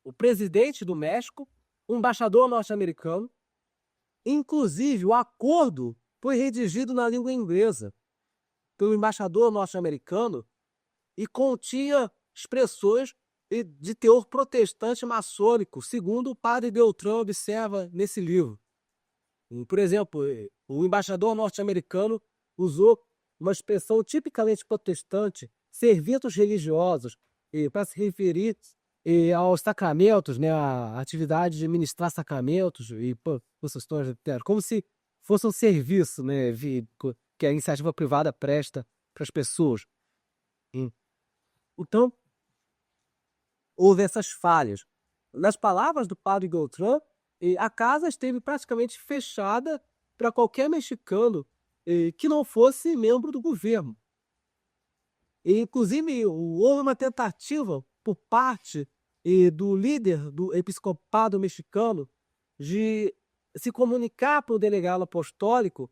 o presidente do México, o embaixador norte-americano. Inclusive, o acordo foi redigido na língua inglesa pelo embaixador norte-americano e continha expressões de teor protestante maçônico, segundo o padre Beltrán observa nesse livro. Por exemplo, o embaixador norte-americano usou uma expressão tipicamente protestante, serviços religiosos, para se referir aos sacramentos, né, a atividade de ministrar sacramentos e possessões, como se fosse um serviço, né, que a iniciativa privada presta para as pessoas. Então, houve essas falhas. Nas palavras do padre Beltrán, a casa esteve praticamente fechada para qualquer mexicano que não fosse membro do governo. Inclusive, houve uma tentativa por parte do líder do episcopado mexicano de se comunicar para o delegado apostólico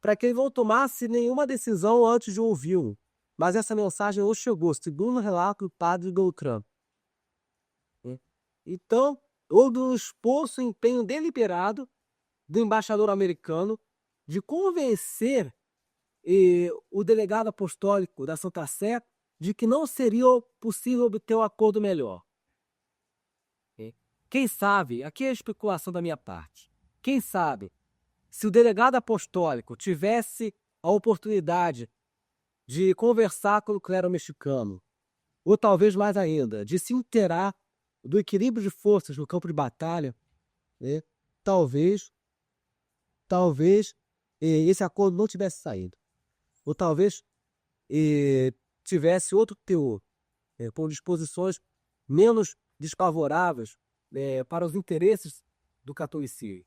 para que ele não tomasse nenhuma decisão antes de ouvi-lo. Mas essa mensagem não chegou, segundo o relato do padre Beltrán. Então, houve um esforço e empenho deliberado do embaixador americano de convencer o delegado apostólico da Santa Sé de que não seria possível obter um acordo melhor. Quem sabe, aqui é a especulação da minha parte, quem sabe, se o delegado apostólico tivesse a oportunidade de conversar com o clero mexicano, ou talvez mais ainda, de se inteirar do equilíbrio de forças no campo de batalha, né, talvez esse acordo não tivesse saído. Ou talvez tivesse outro teor, com disposições menos desfavoráveis para os interesses do catolicismo.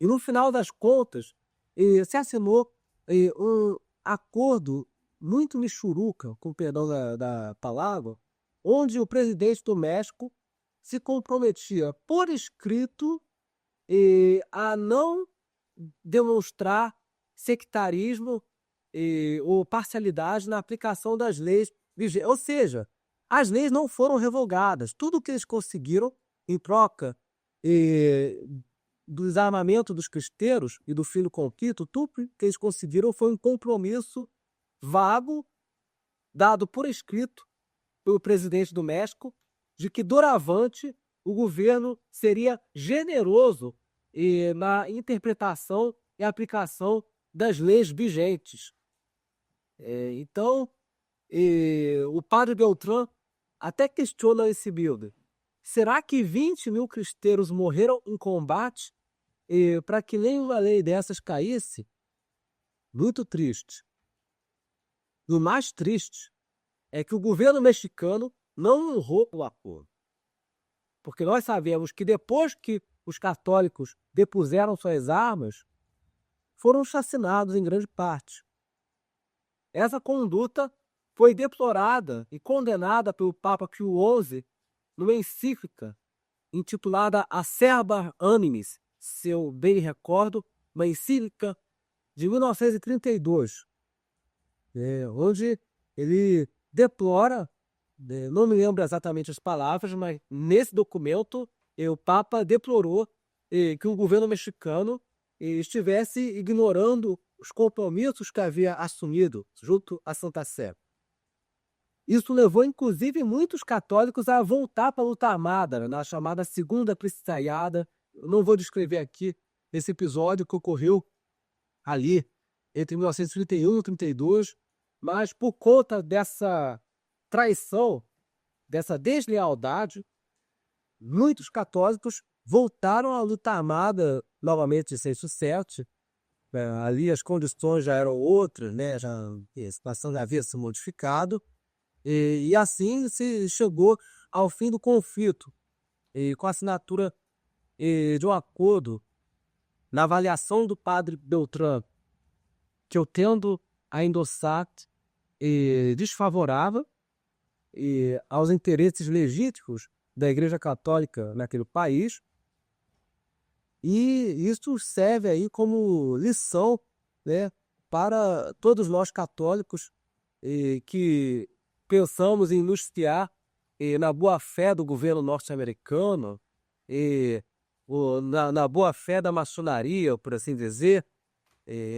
E no final das contas, se assinou um acordo muito michuruca, com perdão da palavra, onde o presidente do México se comprometia por escrito a não demonstrar sectarismo ou parcialidade na aplicação das leis vigentes. Ou seja, as leis não foram revogadas. Tudo que eles conseguiram em troca do desarmamento dos cristeiros e do fim do conflito, tudo que eles conseguiram foi um compromisso vago, dado por escrito pelo presidente do México, de que doravante o governo seria generoso na interpretação e aplicação das leis vigentes. Então, o padre Beltrán até questiona esse builder. Será que 20 mil cristeiros morreram em combate para que nenhuma lei dessas caísse? Muito triste. E o mais triste é que o governo mexicano não honrou o acordo. Porque nós sabemos que depois que os católicos depuseram suas armas, foram chacinados em grande parte. Essa conduta foi deplorada e condenada pelo Papa Pio XI numa encíclica intitulada Acerba Animis, se eu bem recordo, uma encíclica de 1932, onde ele deplora, não me lembro exatamente as palavras, mas nesse documento o Papa deplorou que o governo mexicano estivesse ignorando os compromissos que havia assumido junto à Santa Sé. Isso levou, inclusive, muitos católicos a voltar para a luta armada, na chamada Segunda Cristaiada. Eu não vou descrever aqui esse episódio que ocorreu ali entre 1931 e 1932, mas por conta dessa traição, dessa deslealdade, muitos católicos voltaram à luta armada novamente sem sucesso. Ali as condições já eram outras, né? A situação já havia se modificado. E assim se chegou ao fim do conflito, com a assinatura de um acordo na avaliação do padre Beltrán, que eu tendo a endossar, desfavorável aos interesses legítimos da Igreja Católica naquele país, E isso serve aí como lição, né, para todos nós católicos que pensamos em nos fiar na boa-fé do governo norte-americano e na boa-fé da maçonaria, por assim dizer.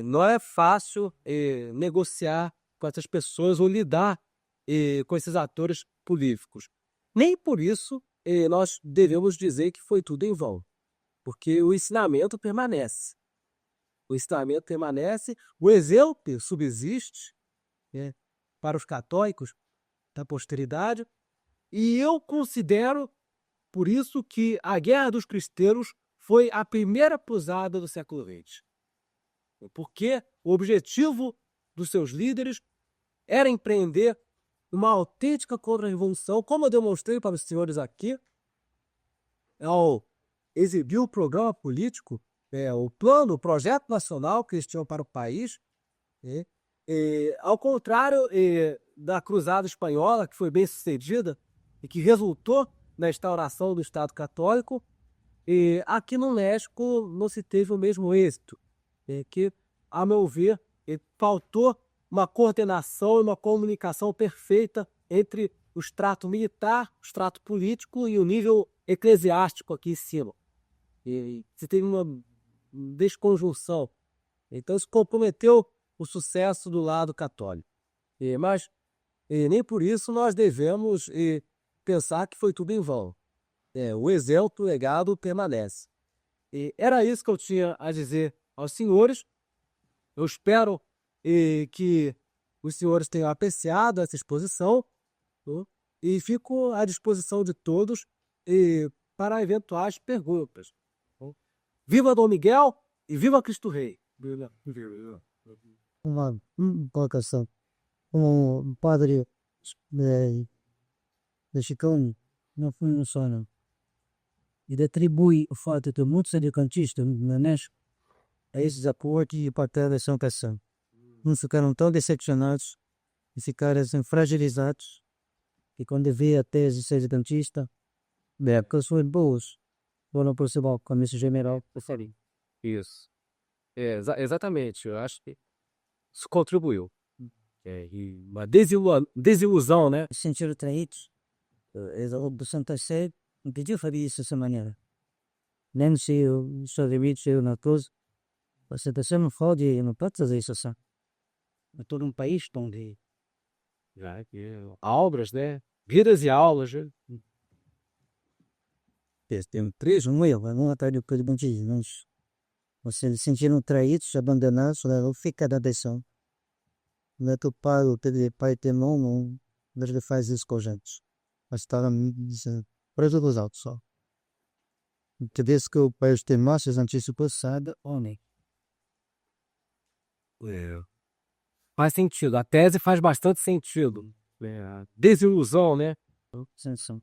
Não é fácil negociar com essas pessoas ou lidar com esses atores políticos. Nem por isso nós devemos dizer que foi tudo em vão, porque o ensinamento permanece. O ensinamento permanece, o exemplo subsiste, né, para os católicos da posteridade, e eu considero, por isso, que a Guerra dos Cristãos foi a primeira cruzada do século XX. Porque o objetivo dos seus líderes era empreender uma autêntica contra-revolução, como eu demonstrei para os senhores aqui, ao exibir o programa político, o plano, o projeto nacional que eles tinham para o país, ao contrário da Cruzada Espanhola, que foi bem sucedida e que resultou na instauração do Estado Católico, aqui no México não se teve o mesmo êxito, que, a meu ver, faltou uma coordenação e uma comunicação perfeita entre o extrato militar, o extrato político e o nível eclesiástico aqui em cima. E se teve uma desconjunção. Então isso comprometeu o sucesso do lado católico. Mas nem por isso nós devemos pensar que foi tudo em vão. O exemplo, o legado permanece. Era isso que eu tinha a dizer aos senhores. Eu espero que os senhores tenham apreciado essa exposição, né? E fico à disposição de todos para eventuais perguntas. Viva Dom Miguel e viva Cristo Rei! Uma colocação. Um padre mexicano não foi um só, não. Ele atribui o fato de muitos sindicalistas no México a esses acordos e parte da São Cação. Uns ficaram tão decepcionados e ficaram assim, fragilizados que quando vê a tese sindicalista, que as suas boas foram por cima como esse general preferido. Isso. Exatamente. Eu acho que isso contribuiu. E uma desilusão, né? Se sentiram traídos. O do Santa Sé impediu fazer isso dessa maneira. Nem se os Estados Unidos chegam na coisa, a Santa Sé não pode fazer isso assim. É todo um país onde Obras, né? Vidas e aulas. Né? tem 3 mil, não atrás do que de nós. Vocês se sentiram traídos, abandonados, não fica da atenção. Não é que o pai tem mão, não, mas ele faz isso com a gente. Mas está preso dos altos só. Te diz que o país tem massas antecipadas, homem. Faz sentido. A tese faz bastante sentido. Desilusão, né? Sensação.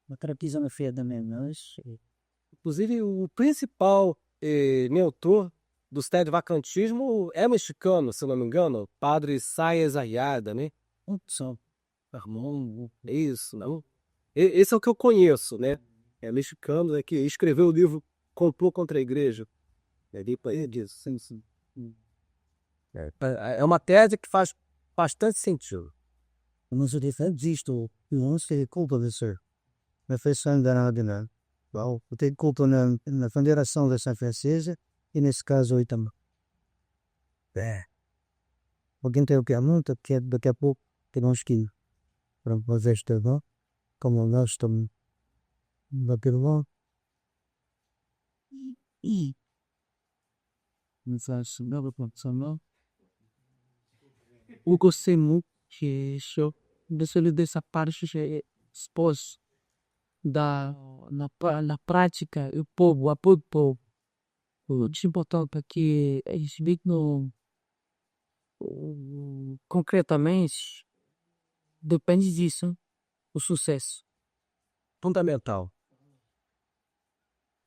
Uma caracterização na feia também, mas... Inclusive, o principal mentor do vacantismo é mexicano, se não me engano, Padre Sáenz Ayala, né? Só. Irmão, é isso, não? Esse é o que eu conheço, né? É mexicano, né, que escreveu o livro Complô contra a Igreja. É uma tese que faz bastante sentido. Mas o defende isto, não se culpa de ser. Não fez só enganado, não. Bom, eu tenho culpa na Federação da São Francesa e nesse caso aí também. Alguém tem o que há muito, porque daqui a pouco temos que ir para fazer este evento, como nós estamos naquele lado. Mas acho que não vai não. Eu gostei muito que show dessa parte é exposto na prática o povo, o povo. O importante para que a gente vê que concretamente depende disso, o sucesso. Fundamental.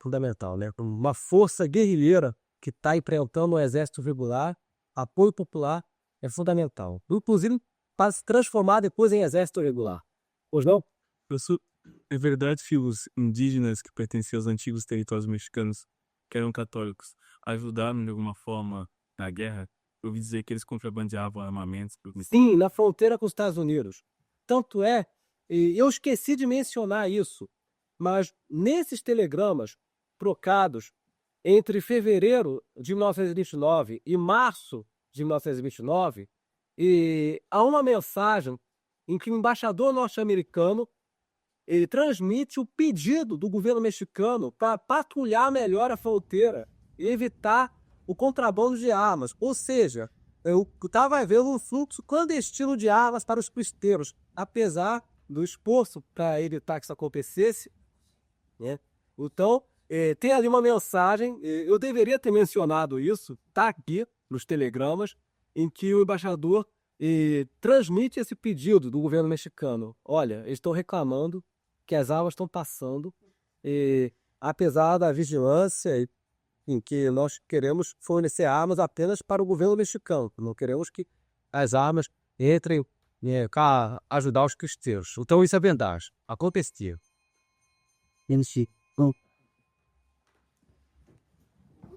Fundamental, né? Uma força guerrilheira que está enfrentando um exército regular, apoio popular, é fundamental. Inclusive, para se transformar depois em exército regular. Pois não? É verdade que os indígenas que pertenciam aos antigos territórios mexicanos que eram católicos, ajudaram de alguma forma na guerra? Eu ouvi dizer que eles contrabandeavam armamentos. Sim, na fronteira com os Estados Unidos. Tanto é, e eu esqueci de mencionar isso, mas nesses telegramas trocados entre fevereiro de 1929 e março de 1929, há uma mensagem em que o embaixador norte-americano ele transmite o pedido do governo mexicano para patrulhar melhor a fronteira e evitar o contrabando de armas. Ou seja, estava havendo um fluxo clandestino de armas para os cristeiros, apesar do esforço para evitar que isso acontecesse, né? Então, tem ali uma mensagem, eu deveria ter mencionado isso, está aqui nos telegramas, em que o embaixador transmite esse pedido do governo mexicano. Olha, eles estão reclamando que as armas estão passando, apesar da vigilância em que nós queremos fornecer armas apenas para o governo mexicano. Não queremos que as armas entrem para ajudar os cristãos. Então isso é verdade. Aconteceu. Temos que, bom,